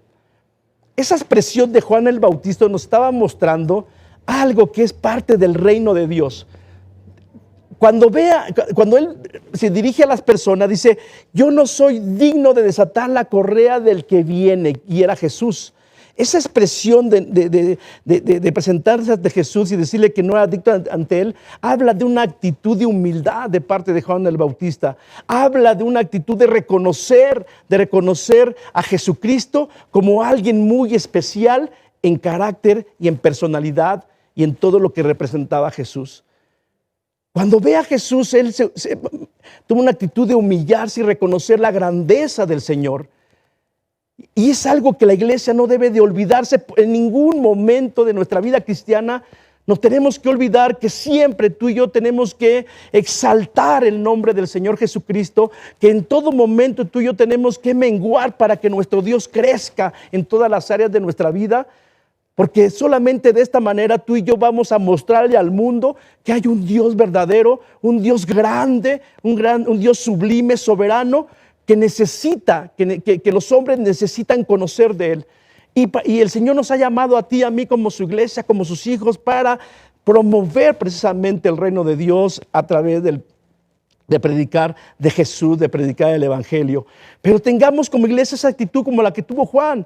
Esa expresión de Juan el Bautista nos estaba mostrando algo que es parte del reino de Dios. Cuando él se dirige a las personas, dice: yo no soy digno de desatar la correa del que viene, y era Jesús. Esa expresión de presentarse ante Jesús y decirle que no era digno ante él, habla de una actitud de humildad de parte de Juan el Bautista. Habla de una actitud de reconocer a Jesucristo como alguien muy especial en carácter y en personalidad y en todo lo que representaba a Jesús. Cuando ve a Jesús, él tuvo una actitud de humillarse y reconocer la grandeza del Señor. Y es algo que la iglesia no debe de olvidarse en ningún momento de nuestra vida cristiana. Nos tenemos que olvidar que siempre tú y yo tenemos que exaltar el nombre del Señor Jesucristo, que en todo momento tú y yo tenemos que menguar para que nuestro Dios crezca en todas las áreas de nuestra vida. Porque solamente de esta manera tú y yo vamos a mostrarle al mundo que hay un Dios verdadero, un Dios grande, un Dios sublime, soberano, que necesita, que los hombres necesitan conocer de Él. Y el Señor nos ha llamado a ti y a mí como su iglesia, como sus hijos, para promover precisamente el reino de Dios a través de predicar de Jesús, de predicar el evangelio. Pero tengamos como iglesia esa actitud como la que tuvo Juan.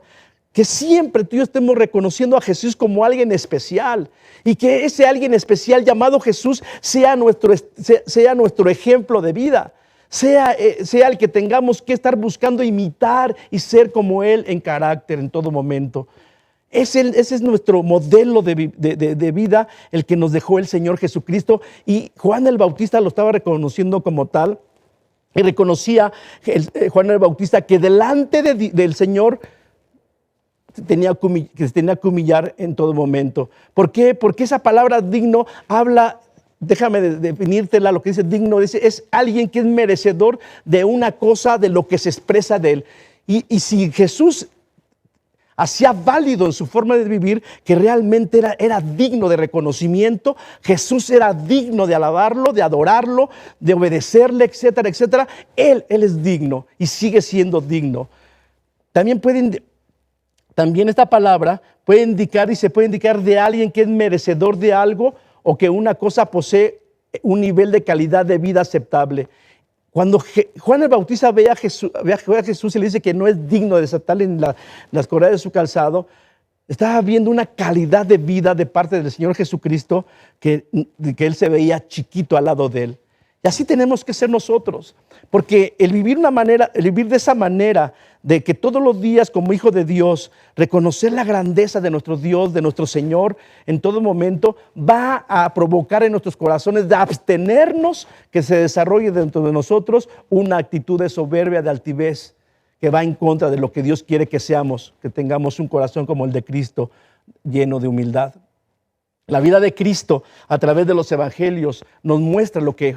Que siempre tú y yo estemos reconociendo a Jesús como alguien especial, y que ese alguien especial llamado Jesús sea nuestro ejemplo de vida, sea el que tengamos que estar buscando imitar y ser como Él en carácter en todo momento. Ese es nuestro modelo de vida, el que nos dejó el Señor Jesucristo, y Juan el Bautista lo estaba reconociendo como tal, y reconocía Juan el Bautista que delante del Señor se tenía que humillar en todo momento. ¿Por qué? Porque esa palabra digno habla, déjame definírtela, lo que dice digno, es alguien que es merecedor de una cosa, de lo que se expresa de él. Y si Jesús hacía válido en su forma de vivir que realmente era digno de reconocimiento, Jesús era digno de alabarlo, de adorarlo, de obedecerle, etcétera, etcétera. Él es digno y sigue siendo digno. También esta palabra puede indicar, y se puede indicar, de alguien que es merecedor de algo o que una cosa posee un nivel de calidad de vida aceptable. Cuando Juan el Bautista ve a Jesús y le dice que no es digno de desatarle las correas de su calzado, estaba viendo una calidad de vida de parte del Señor Jesucristo que él se veía chiquito al lado de él. Y así tenemos que ser nosotros, porque el vivir de esa manera, de que todos los días como hijo de Dios, reconocer la grandeza de nuestro Dios, de nuestro Señor, en todo momento, va a provocar en nuestros corazones de abstenernos que se desarrolle dentro de nosotros una actitud de soberbia, de altivez, que va en contra de lo que Dios quiere que seamos, que tengamos un corazón como el de Cristo, lleno de humildad. La vida de Cristo a través de los evangelios nos muestra lo que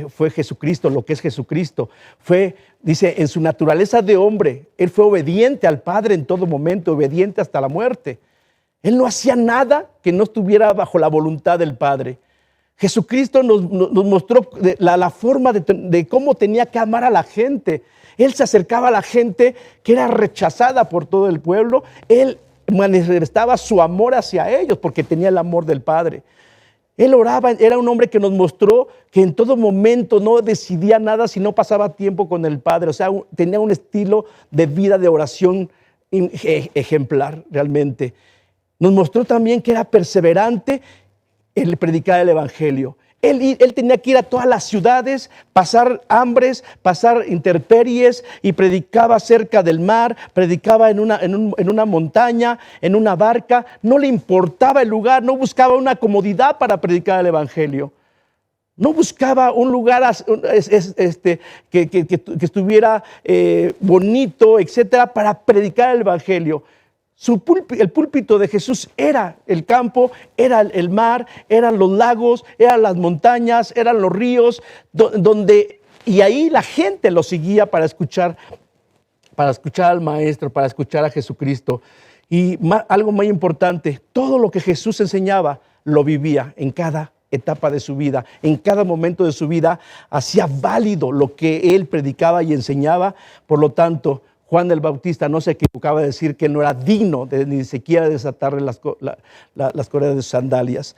fue Jesucristo, lo que es Jesucristo. Dice, en su naturaleza de hombre, Él fue obediente al Padre en todo momento, obediente hasta la muerte. Él no hacía nada que no estuviera bajo la voluntad del Padre. Jesucristo nos mostró la forma de cómo tenía que amar a la gente. Él se acercaba a la gente que era rechazada por todo el pueblo. Él manifestaba su amor hacia ellos porque tenía el amor del Padre. Él oraba, era un hombre que nos mostró que en todo momento no decidía nada si no pasaba tiempo con el Padre. O sea, tenía un estilo de vida de oración ejemplar realmente. Nos mostró también que era perseverante en predicar el Evangelio. Él tenía que ir a todas las ciudades, pasar hambres, pasar intemperies, y predicaba cerca del mar, predicaba en una montaña, en una barca. No le importaba el lugar, no buscaba una comodidad para predicar el Evangelio. No buscaba un lugar que estuviera bonito, etcétera, para predicar el Evangelio. El púlpito de Jesús era el campo, era el mar, eran los lagos, eran las montañas, eran los ríos, y ahí la gente lo seguía para escuchar al Maestro, para escuchar a Jesucristo. Y algo muy importante, todo lo que Jesús enseñaba lo vivía en cada etapa de su vida, en cada momento de su vida, hacía válido lo que él predicaba y enseñaba. Por lo tanto, Juan el Bautista no se equivocaba de decir que no era digno de ni siquiera desatarle las correas de sus sandalias.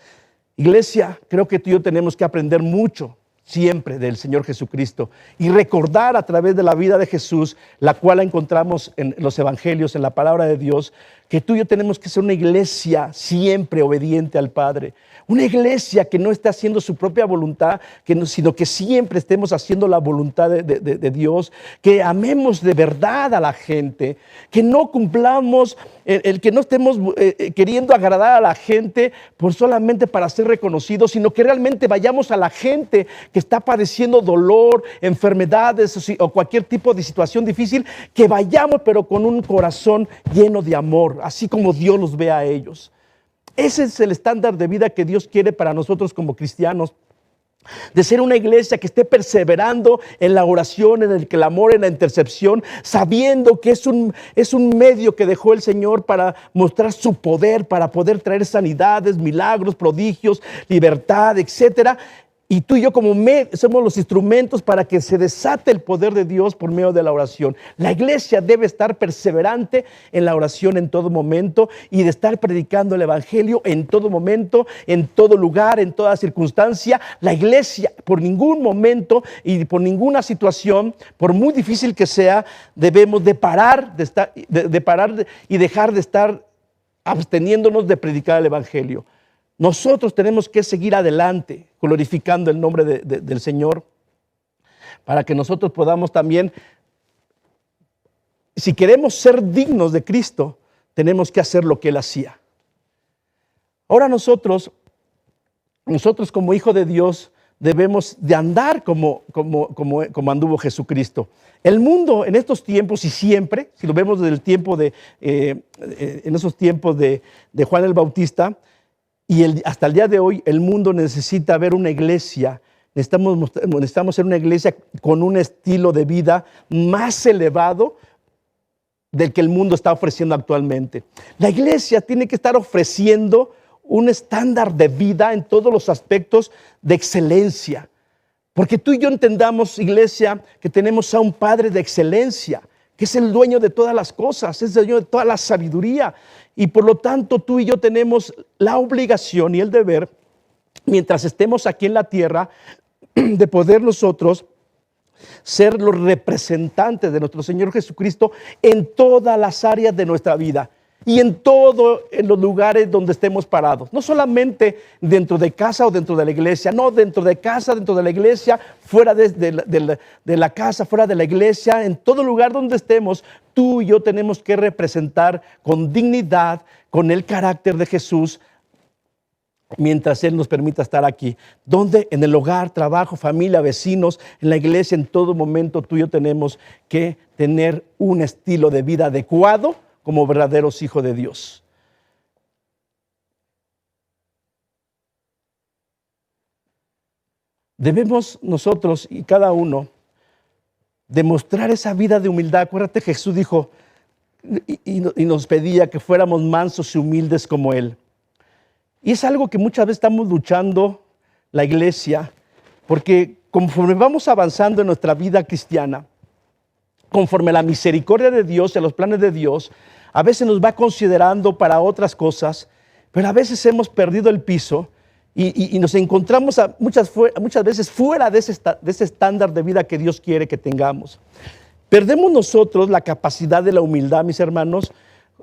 Iglesia, creo que tú y yo tenemos que aprender mucho siempre del Señor Jesucristo y recordar a través de la vida de Jesús, la cual la encontramos en los evangelios, en la palabra de Dios, que tú y yo tenemos que ser una iglesia siempre obediente al Padre. Una iglesia que no esté haciendo su propia voluntad, sino que siempre estemos haciendo la voluntad de Dios, que amemos de verdad a la gente, que no cumplamos, el que no estemos queriendo agradar a la gente solamente para ser reconocidos, sino que realmente vayamos a la gente que está padeciendo dolor, enfermedades o cualquier tipo de situación difícil, que vayamos pero con un corazón lleno de amor, así como Dios los ve a ellos. Ese es el estándar de vida que Dios quiere para nosotros como cristianos, de ser una iglesia que esté perseverando en la oración, en el clamor, en la intercesión, sabiendo que es un medio que dejó el Señor para mostrar su poder, para poder traer sanidades, milagros, prodigios, libertad, etcétera. Y tú y yo somos los instrumentos para que se desate el poder de Dios por medio de la oración. La iglesia debe estar perseverante en la oración en todo momento y de estar predicando el Evangelio en todo momento, en todo lugar, en toda circunstancia. La iglesia, por ningún momento y por ninguna situación, por muy difícil que sea, debemos de parar y dejar de estar absteniéndonos de predicar el Evangelio. Nosotros tenemos que seguir adelante, glorificando el nombre del Señor, para que nosotros podamos también, si queremos ser dignos de Cristo, tenemos que hacer lo que Él hacía. Ahora nosotros como hijos de Dios, debemos de andar como anduvo Jesucristo. El mundo en estos tiempos y siempre, si lo vemos desde el tiempo en esos tiempos de Juan el Bautista, y hasta el día de hoy, el mundo necesita ver una iglesia. Necesitamos ser una iglesia con un estilo de vida más elevado del que el mundo está ofreciendo actualmente. La iglesia tiene que estar ofreciendo un estándar de vida en todos los aspectos de excelencia. Porque tú y yo entendamos, iglesia, que tenemos a un Padre de excelencia, que es el dueño de todas las cosas, es el dueño de toda la sabiduría. Y por lo tanto tú y yo tenemos la obligación y el deber, mientras estemos aquí en la tierra, de poder nosotros ser los representantes de nuestro Señor Jesucristo en todas las áreas de nuestra vida y en los lugares donde estemos parados. No solamente dentro de casa o dentro de la iglesia, no, dentro de casa, dentro de la iglesia, fuera de la casa, fuera de la iglesia, en todo lugar donde estemos, tú y yo tenemos que representar con dignidad, con el carácter de Jesús, mientras Él nos permita estar aquí. Donde en el hogar, trabajo, familia, vecinos, en la iglesia, en todo momento tú y yo tenemos que tener un estilo de vida adecuado como verdaderos hijos de Dios. Debemos nosotros y cada uno demostrar esa vida de humildad. Acuérdate, Jesús dijo y nos pedía que fuéramos mansos y humildes como Él. Y es algo que muchas veces estamos luchando la iglesia, porque conforme vamos avanzando en nuestra vida cristiana, conforme a la misericordia de Dios y a los planes de Dios, a veces nos va considerando para otras cosas, pero a veces hemos perdido el piso y nos encontramos muchas veces fuera de ese estándar de vida que Dios quiere que tengamos. Perdemos nosotros la capacidad de la humildad, mis hermanos,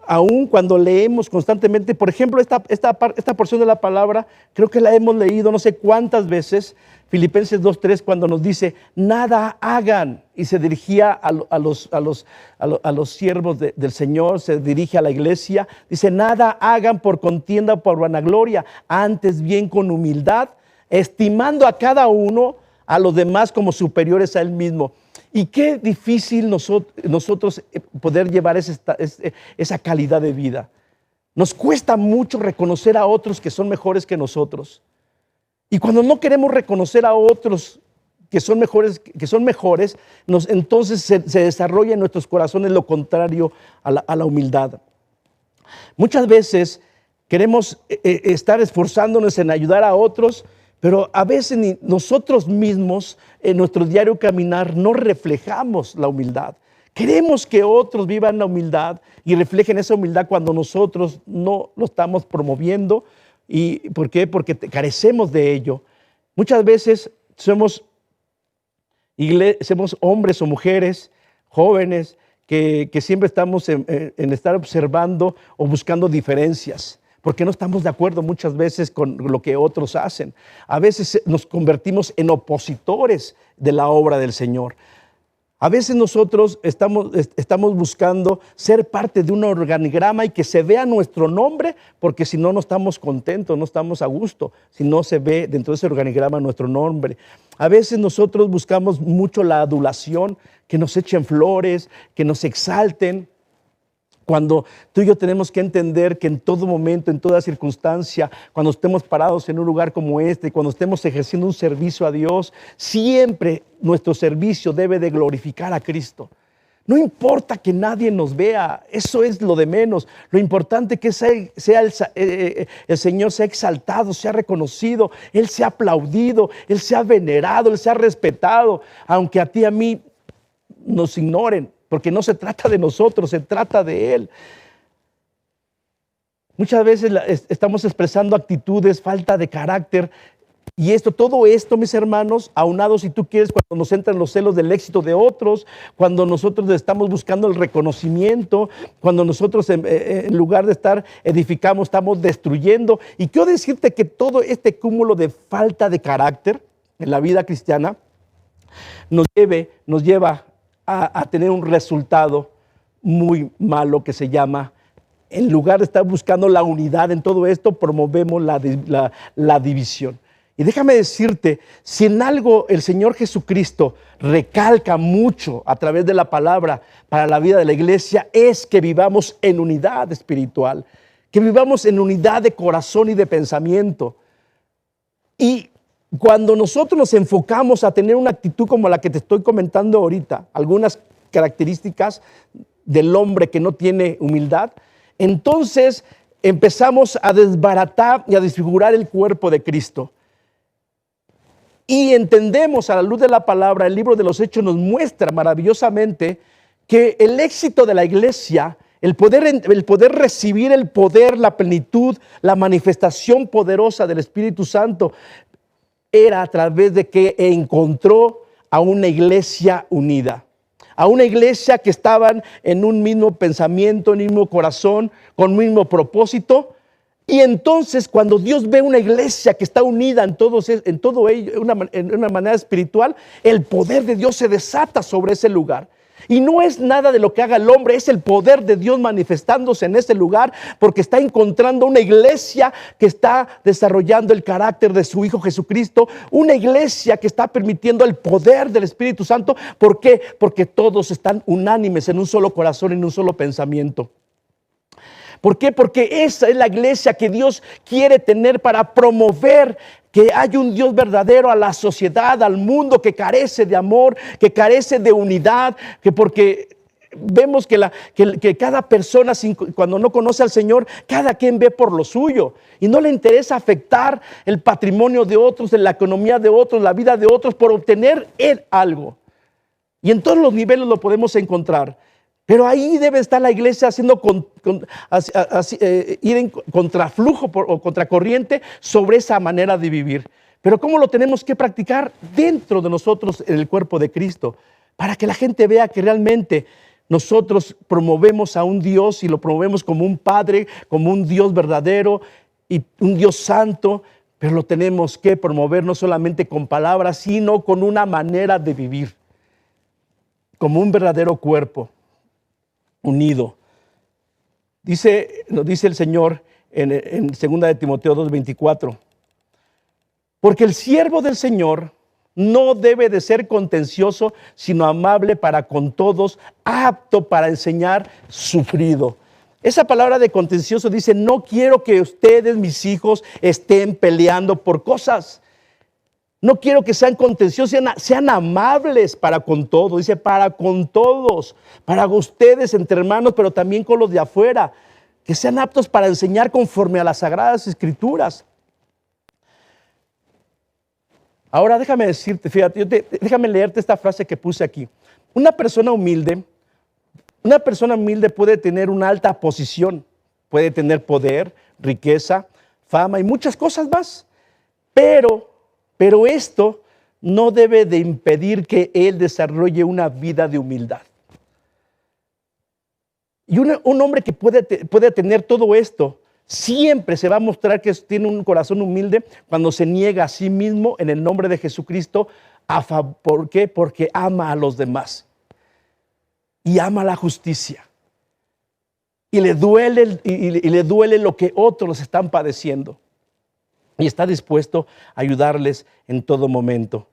aun cuando leemos constantemente. Por ejemplo, esta porción de la palabra, creo que la hemos leído no sé cuántas veces, Filipenses 2:3, cuando nos dice, nada hagan, y se dirigía a los siervos del Señor, se dirige a la iglesia, dice, nada hagan por contienda o por vanagloria, antes bien con humildad, estimando a cada uno a los demás como superiores a él mismo. Y qué difícil nosotros poder llevar esa calidad de vida. Nos cuesta mucho reconocer a otros que son mejores que nosotros. Y cuando no queremos reconocer a otros que son mejores, entonces se desarrolla en nuestros corazones lo contrario a la humildad. Muchas veces queremos estar esforzándonos en ayudar a otros, pero a veces ni nosotros mismos en nuestro diario caminar no reflejamos la humildad. Queremos que otros vivan la humildad y reflejen esa humildad cuando nosotros no lo estamos promoviendo. ¿Y por qué? Porque carecemos de ello. Muchas veces somos hombres o mujeres jóvenes que siempre estamos en estar observando o buscando diferencias, porque no estamos de acuerdo muchas veces con lo que otros hacen. A veces nos convertimos en opositores de la obra del Señor. A veces nosotros estamos buscando ser parte de un organigrama y que se vea nuestro nombre, porque si no, no estamos contentos, no estamos a gusto, si no se ve dentro de ese organigrama nuestro nombre. A veces nosotros buscamos mucho la adulación, que nos echen flores, que nos exalten, cuando tú y yo tenemos que entender que en todo momento, en toda circunstancia, cuando estemos parados en un lugar como este, cuando estemos ejerciendo un servicio a Dios, siempre nuestro servicio debe de glorificar a Cristo. No importa que nadie nos vea, eso es lo de menos. Lo importante es que el Señor sea exaltado, sea reconocido, Él sea aplaudido, Él sea venerado, Él sea respetado, aunque a ti y a mí nos ignoren. Porque no se trata de nosotros, se trata de Él. Muchas veces estamos expresando actitudes, falta de carácter. Y todo esto, mis hermanos, aunado si tú quieres, cuando nos entran los celos del éxito de otros, cuando nosotros estamos buscando el reconocimiento, cuando nosotros en lugar de estar edificando, estamos destruyendo. Y quiero decirte que todo este cúmulo de falta de carácter en la vida cristiana nos lleva a tener un resultado muy malo que se llama, en lugar de estar buscando la unidad en todo esto, promovemos la división. Y déjame decirte, si en algo el Señor Jesucristo recalca mucho a través de la palabra para la vida de la iglesia, es que vivamos en unidad espiritual, que vivamos en unidad de corazón y de pensamiento. Y cuando nosotros nos enfocamos a tener una actitud como la que te estoy comentando ahorita, algunas características del hombre que no tiene humildad, entonces empezamos a desbaratar y a desfigurar el cuerpo de Cristo. Y entendemos a la luz de la palabra, el libro de los Hechos nos muestra maravillosamente que el éxito de la iglesia, el poder recibir el poder, la plenitud, la manifestación poderosa del Espíritu Santo, era a través de que encontró a una iglesia unida, a una iglesia que estaban en un mismo pensamiento, en un mismo corazón, con un mismo propósito. Y entonces cuando Dios ve una iglesia que está unida en todo ello, en una manera espiritual, el poder de Dios se desata sobre ese lugar. Y no es nada de lo que haga el hombre, es el poder de Dios manifestándose en ese lugar, porque está encontrando una iglesia que está desarrollando el carácter de su Hijo Jesucristo, una iglesia que está permitiendo el poder del Espíritu Santo. ¿Por qué? Porque todos están unánimes en un solo corazón, en un solo pensamiento. ¿Por qué? Porque esa es la iglesia que Dios quiere tener para promover que hay un Dios verdadero a la sociedad, al mundo que carece de amor, que carece de unidad, que porque vemos que cada persona cuando no conoce al Señor, cada quien ve por lo suyo y no le interesa afectar el patrimonio de otros, la economía de otros, la vida de otros por obtener él algo. Y en todos los niveles lo podemos encontrar. Pero ahí debe estar la iglesia haciendo ir en contraflujo o contracorriente sobre esa manera de vivir. Pero ¿cómo lo tenemos que practicar? Dentro de nosotros, en el cuerpo de Cristo, para que la gente vea que realmente nosotros promovemos a un Dios y lo promovemos como un Padre, como un Dios verdadero y un Dios santo, pero lo tenemos que promover no solamente con palabras, sino con una manera de vivir, como un verdadero cuerpo unido. Nos dice el Señor en 2 de Timoteo 2:24, porque el siervo del Señor no debe de ser contencioso, sino amable para con todos, apto para enseñar, sufrido. Esa palabra de contencioso dice, no quiero que ustedes, mis hijos, estén peleando por cosas. No quiero que sean contenciosos, sean amables para con todos. Dice, para con todos, para ustedes entre hermanos, pero también con los de afuera. Que sean aptos para enseñar conforme a las Sagradas Escrituras. Ahora déjame decirte, fíjate, déjame leerte esta frase que puse aquí. Una persona humilde puede tener una alta posición, puede tener poder, riqueza, fama y muchas cosas más. Pero esto no debe de impedir que él desarrolle una vida de humildad. Y un hombre que puede tener todo esto, siempre se va a mostrar que tiene un corazón humilde cuando se niega a sí mismo en el nombre de Jesucristo. ¿Por qué? Porque ama a los demás y ama la justicia. Y le duele lo que otros están padeciendo. Y está dispuesto a ayudarles en todo momento.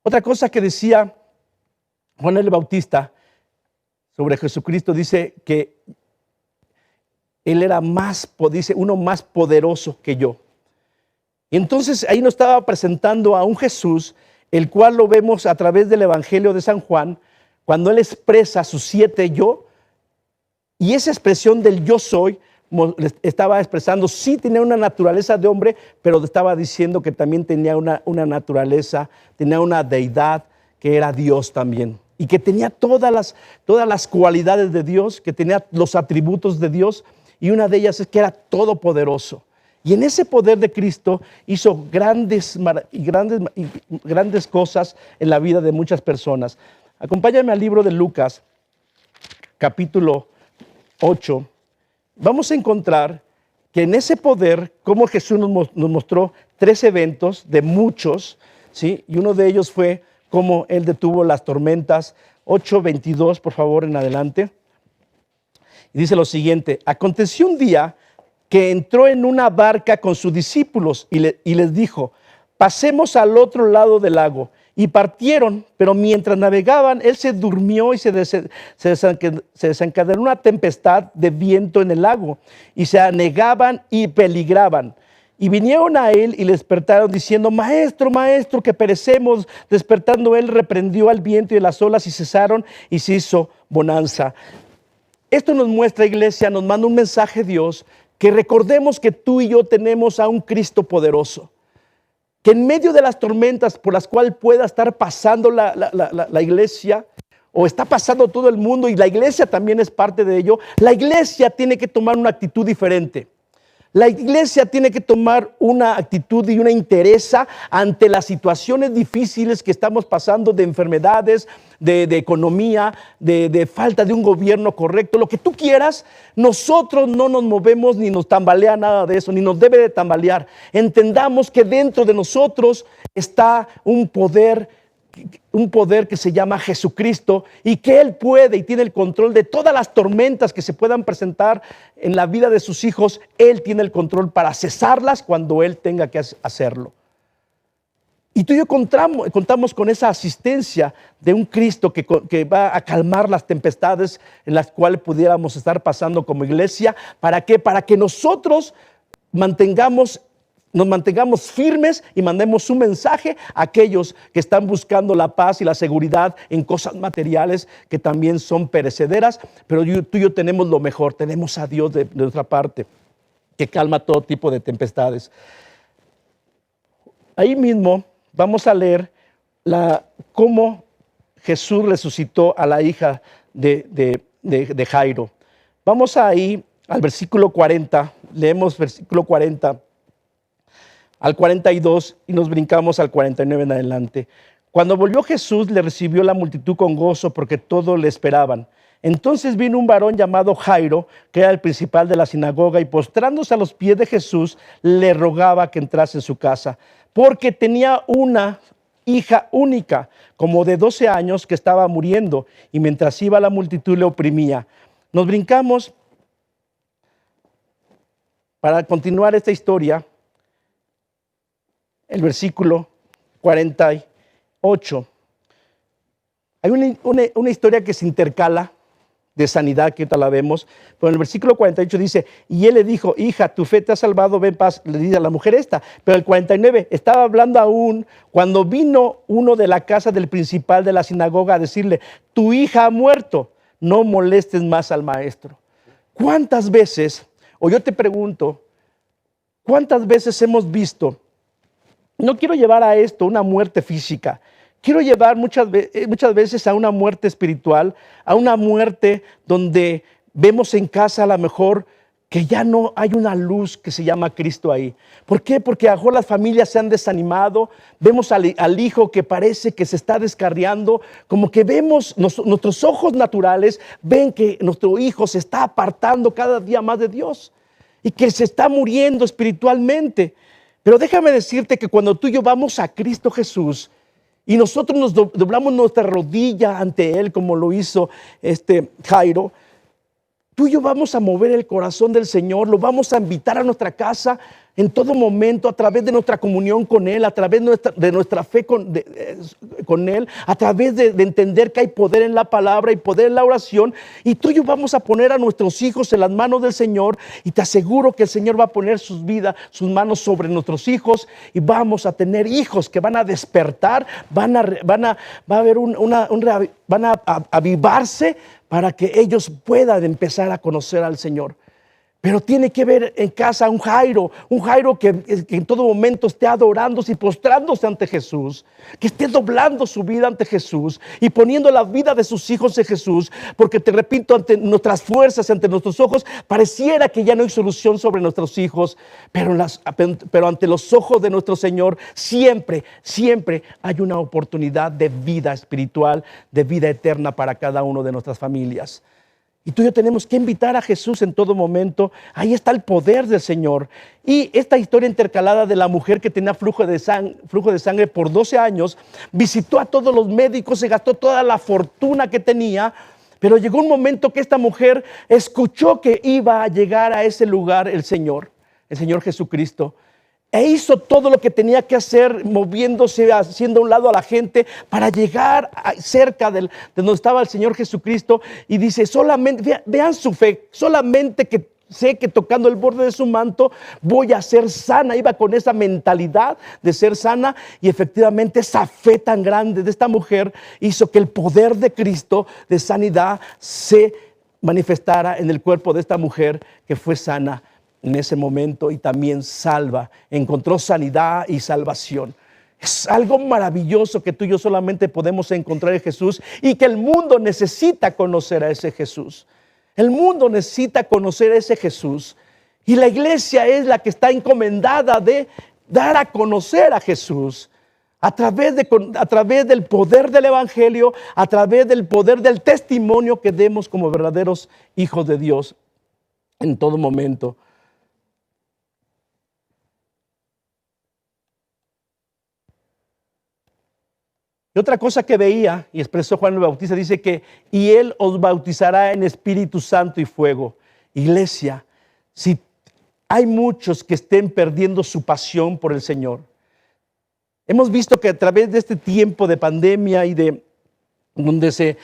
Otra cosa que decía Juan el Bautista sobre Jesucristo, dice que Él era uno más poderoso que yo. Y entonces ahí nos estaba presentando a un Jesús, el cual lo vemos a través del Evangelio de San Juan, cuando Él expresa sus 7 yo, y esa expresión del yo soy, estaba expresando, sí tenía una naturaleza de hombre, pero estaba diciendo que también tenía una naturaleza, tenía una deidad que era Dios también. Y que tenía todas las cualidades de Dios, que tenía los atributos de Dios, y una de ellas es que era todopoderoso. Y en ese poder de Cristo hizo grandes cosas en la vida de muchas personas. Acompáñame al libro de Lucas, capítulo 8. Vamos a encontrar que en ese poder, como Jesús nos mostró 3 eventos de muchos, ¿sí? Y uno de ellos fue cómo Él detuvo las tormentas. 8:22, por favor, en adelante. Y dice lo siguiente: aconteció un día que entró en una barca con sus discípulos y les dijo, pasemos al otro lado del lago. Y partieron, pero mientras navegaban, él se durmió y se desencadenó una tempestad de viento en el lago. Y se anegaban y peligraban. Y vinieron a él y le despertaron diciendo, maestro, maestro, que perecemos. Despertando él, reprendió al viento y a las olas y cesaron y se hizo bonanza. Esto nos muestra, iglesia, nos manda un mensaje Dios, que recordemos que tú y yo tenemos a un Cristo poderoso. Que en medio de las tormentas por las cuales pueda estar pasando la iglesia, o está pasando todo el mundo, y la iglesia también es parte de ello, la iglesia tiene que tomar una actitud diferente. La iglesia tiene que tomar una actitud y una entereza ante las situaciones difíciles que estamos pasando, de enfermedades, de economía, de falta de un gobierno correcto, lo que tú quieras. Nosotros no nos movemos ni nos tambalea nada de eso, ni nos debe de tambalear. Entendamos que dentro de nosotros está un poder que se llama Jesucristo, y que Él puede y tiene el control de todas las tormentas que se puedan presentar en la vida de sus hijos. Él tiene el control para cesarlas cuando Él tenga que hacerlo. Y tú y yo contamos con esa asistencia de un Cristo que va a calmar las tempestades en las cuales pudiéramos estar pasando como iglesia. ¿Para qué? Para que nosotros nos mantengamos firmes y mandemos un mensaje a aquellos que están buscando la paz y la seguridad en cosas materiales que también son perecederas, pero tú y yo tenemos lo mejor, tenemos a Dios de nuestra parte, que calma todo tipo de tempestades. Ahí mismo vamos a leer cómo Jesús resucitó a la hija de Jairo. Vamos ahí al versículo 40, leemos versículo 40 al 42 y nos brincamos al 49 en adelante. Cuando volvió Jesús, le recibió la multitud con gozo porque todos le esperaban. Entonces vino un varón llamado Jairo, que era el principal de la sinagoga, y postrándose a los pies de Jesús, le rogaba que entrase en su casa, porque tenía una hija única, como de 12 años, que estaba muriendo, y mientras iba la multitud le oprimía. Nos brincamos para continuar esta historia, el versículo 48. Hay una historia que se intercala de sanidad, que ahorita la vemos, pero en el versículo 48 dice, y él le dijo, hija, tu fe te ha salvado, ven paz, le dice a la mujer esta. Pero el 49 estaba hablando aún cuando vino uno de la casa del principal de la sinagoga a decirle, tu hija ha muerto, no molestes más al maestro. ¿Cuántas veces, o yo te pregunto, cuántas veces hemos visto, no quiero llevar a esto una muerte física, quiero llevar muchas veces a una muerte espiritual, a una muerte donde vemos en casa a lo mejor que ya no hay una luz que se llama Cristo ahí. ¿Por qué? Porque a lo mejor las familias se han desanimado, vemos al hijo que parece que se está descarriando, como que vemos, nuestros ojos naturales ven que nuestro hijo se está apartando cada día más de Dios y que se está muriendo espiritualmente. Pero déjame decirte que cuando tú y yo vamos a Cristo Jesús, y nosotros nos doblamos nuestra rodilla ante Él, como lo hizo Jairo, tú y yo vamos a mover el corazón del Señor, lo vamos a invitar a nuestra casa en todo momento, a través de nuestra comunión con Él, a través de nuestra fe con Él, a través de entender que hay poder en la palabra y poder en la oración. Y tú y yo vamos a poner a nuestros hijos en las manos del Señor, y te aseguro que el Señor va a poner sus manos sobre nuestros hijos, y vamos a tener hijos que van a despertar, van a avivarse para que ellos puedan empezar a conocer al Señor. Pero tiene que ver en casa un Jairo que en todo momento esté adorándose y postrándose ante Jesús, que esté doblando su vida ante Jesús y poniendo la vida de sus hijos en Jesús, porque te repito, ante nuestras fuerzas, ante nuestros ojos, pareciera que ya no hay solución sobre nuestros hijos, pero ante los ojos de nuestro Señor siempre hay una oportunidad de vida espiritual, de vida eterna para cada uno de nuestras familias. Y tú y yo tenemos que invitar a Jesús en todo momento. Ahí está el poder del Señor. Y esta historia intercalada de la mujer que tenía flujo de sangre por 12 años, visitó a todos los médicos, se gastó toda la fortuna que tenía, pero llegó un momento que esta mujer escuchó que iba a llegar a ese lugar el Señor Jesucristo. E hizo todo lo que tenía que hacer, moviéndose, haciendo a un lado a la gente para llegar cerca de donde estaba el Señor Jesucristo. Y dice, solamente, vean su fe, solamente que sé que tocando el borde de su manto voy a ser sana. Iba con esa mentalidad de ser sana, y efectivamente esa fe tan grande de esta mujer hizo que el poder de Cristo de sanidad se manifestara en el cuerpo de esta mujer, que fue sana en ese momento y también encontró sanidad y salvación. Es algo maravilloso que tú y yo solamente podemos encontrar en Jesús, y que el mundo necesita conocer a ese Jesús. El mundo necesita conocer a ese Jesús, y la iglesia es la que está encomendada de dar a conocer a Jesús a través del poder del evangelio, a través del poder del testimonio que demos como verdaderos hijos de Dios en todo momento. Y otra cosa que veía y expresó Juan el Bautista, dice que y Él os bautizará en Espíritu Santo y fuego. Iglesia, si hay muchos que estén perdiendo su pasión por el Señor. Hemos visto que a través de este tiempo de pandemia y de donde se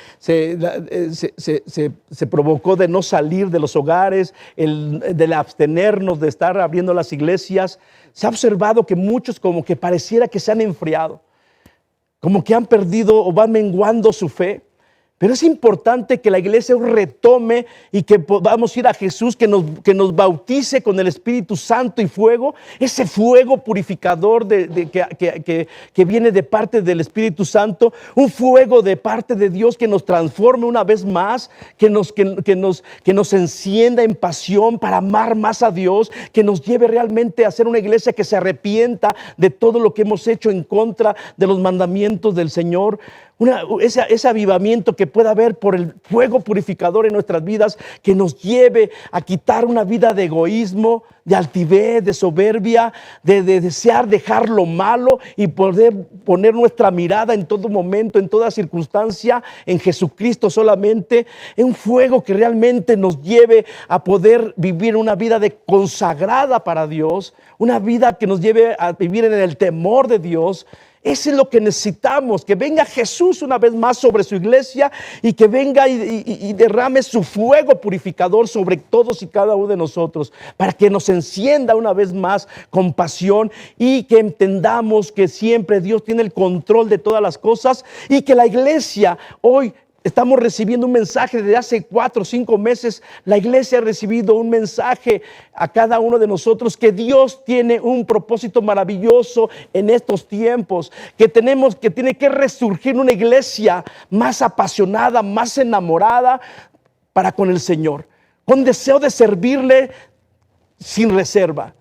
provocó de no salir de los hogares, de abstenernos de estar abriendo las iglesias, se ha observado que muchos como que pareciera que se han enfriado, como que han perdido o van menguando su fe. Pero es importante que la iglesia retome y que podamos ir a Jesús, que nos bautice con el Espíritu Santo y fuego, ese fuego purificador que viene de parte del Espíritu Santo, un fuego de parte de Dios que nos transforme una vez más, que nos encienda en pasión para amar más a Dios, que nos lleve realmente a ser una iglesia que se arrepienta de todo lo que hemos hecho en contra de los mandamientos del Señor. Ese avivamiento que pueda haber por el fuego purificador en nuestras vidas, que nos lleve a quitar una vida de egoísmo, de altivez, de soberbia, de desear dejar lo malo y poder poner nuestra mirada en todo momento, en toda circunstancia, en Jesucristo solamente. Un fuego que realmente nos lleve a poder vivir una vida consagrada para Dios, una vida que nos lleve a vivir en el temor de Dios. Eso es lo que necesitamos, que venga Jesús una vez más sobre su iglesia y que venga y derrame su fuego purificador sobre todos y cada uno de nosotros, para que nos encienda una vez más con pasión y que entendamos que siempre Dios tiene el control de todas las cosas y que la iglesia hoy estamos recibiendo un mensaje desde hace 4 o 5 meses. La iglesia ha recibido un mensaje a cada uno de nosotros que Dios tiene un propósito maravilloso en estos tiempos, que tiene que resurgir una iglesia más apasionada, más enamorada para con el Señor, con deseo de servirle sin reserva.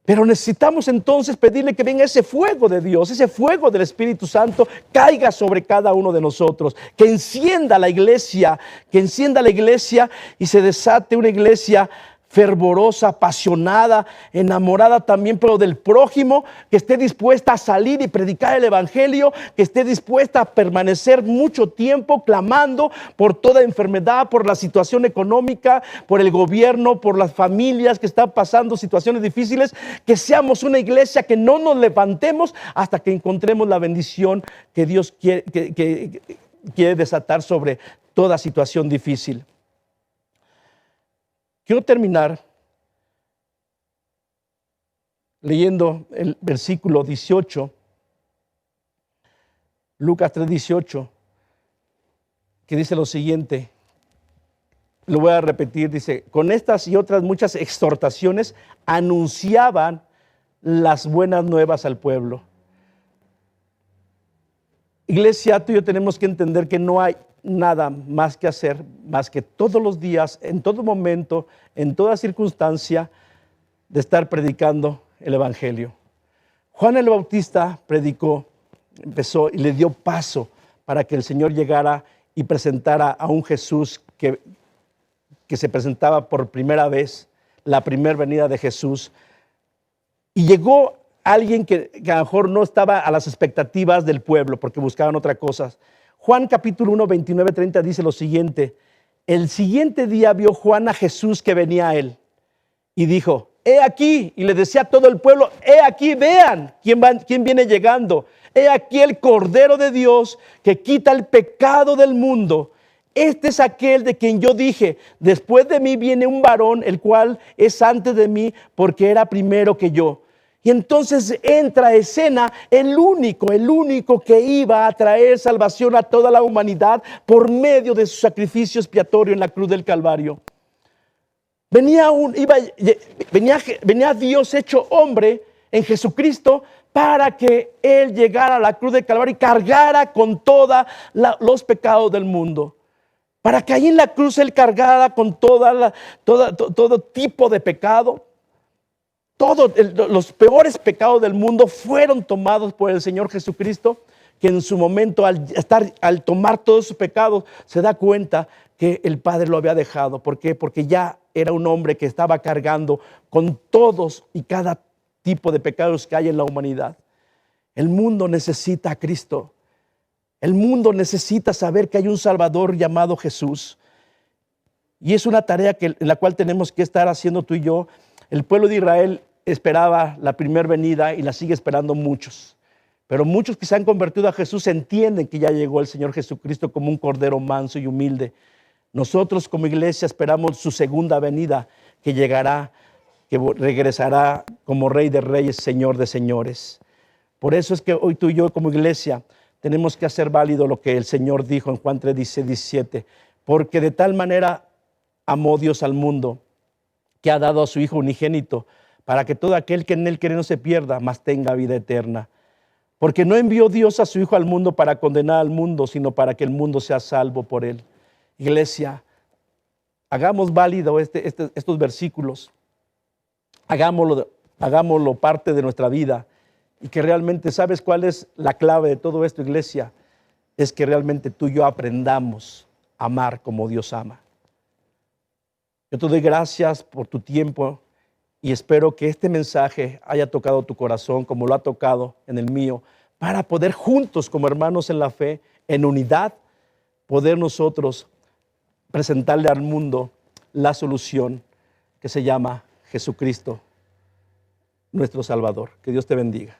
Pero necesitamos entonces pedirle que venga ese fuego de Dios, ese fuego del Espíritu Santo, caiga sobre cada uno de nosotros, que encienda la iglesia y se desate una iglesia fervorosa, apasionada, enamorada también, pero del prójimo, que esté dispuesta a salir y predicar el evangelio, que esté dispuesta a permanecer mucho tiempo clamando por toda enfermedad, por la situación económica, por el gobierno, por las familias que están pasando situaciones difíciles, que seamos una iglesia que no nos levantemos hasta que encontremos la bendición que Dios quiere desatar sobre toda situación difícil. Quiero terminar leyendo el versículo 18, Lucas 3:18, que dice lo siguiente. Lo voy a repetir, dice: con estas y otras muchas exhortaciones anunciaban las buenas nuevas al pueblo. Iglesia, tú y yo tenemos que entender que no hay nada más que hacer, más que todos los días, en todo momento, en toda circunstancia, de estar predicando el evangelio. Juan el Bautista predicó, empezó y le dio paso para que el Señor llegara y presentara a un Jesús que se presentaba por primera vez, la primera venida de Jesús. Y llegó alguien que a lo mejor no estaba a las expectativas del pueblo, porque buscaban otras cosas. Juan capítulo 1, 29, 30 dice lo siguiente: el siguiente día vio Juan a Jesús que venía a él y dijo: he aquí, y le decía a todo el pueblo: he aquí, vean quién viene llegando, he aquí el Cordero de Dios que quita el pecado del mundo. Este es aquel de quien yo dije: después de mí viene un varón, el cual es antes de mí, porque era primero que yo. Y entonces entra a escena el único que iba a traer salvación a toda la humanidad por medio de su sacrificio expiatorio en la cruz del Calvario. Venía Dios hecho hombre en Jesucristo para que Él llegara a la cruz del Calvario y cargara con todos los pecados del mundo. Para que ahí en la cruz Él cargara con todo tipo de pecado. Todos los peores pecados del mundo fueron tomados por el Señor Jesucristo, que en su momento al tomar todos sus pecados se da cuenta que el Padre lo había dejado. ¿Por qué? Porque ya era un hombre que estaba cargando con todos y cada tipo de pecados que hay en la humanidad. El mundo necesita a Cristo. El mundo necesita saber que hay un Salvador llamado Jesús. Y es una tarea en la cual tenemos que estar haciendo tú y yo. El pueblo de Israel esperaba la primera venida y la sigue esperando muchos. Pero muchos que se han convertido a Jesús entienden que ya llegó el Señor Jesucristo como un cordero manso y humilde. Nosotros como iglesia esperamos su segunda venida, que llegará, que regresará como Rey de Reyes, Señor de Señores. Por eso es que hoy tú y yo como iglesia tenemos que hacer válido lo que el Señor dijo en Juan 3, 16, 17. Porque de tal manera amó Dios al mundo, que ha dado a su Hijo unigénito, para que todo aquel que en él cree no se pierda, mas tenga vida eterna. Porque no envió Dios a su Hijo al mundo para condenar al mundo, sino para que el mundo sea salvo por él. Iglesia, hagamos válido estos versículos, hagámoslo parte de nuestra vida, y que realmente, ¿sabes cuál es la clave de todo esto, iglesia? Es que realmente tú y yo aprendamos a amar como Dios ama. Yo te doy gracias por tu tiempo y espero que este mensaje haya tocado tu corazón como lo ha tocado en el mío, para poder juntos como hermanos en la fe, en unidad, poder nosotros presentarle al mundo la solución que se llama Jesucristo, nuestro Salvador. Que Dios te bendiga.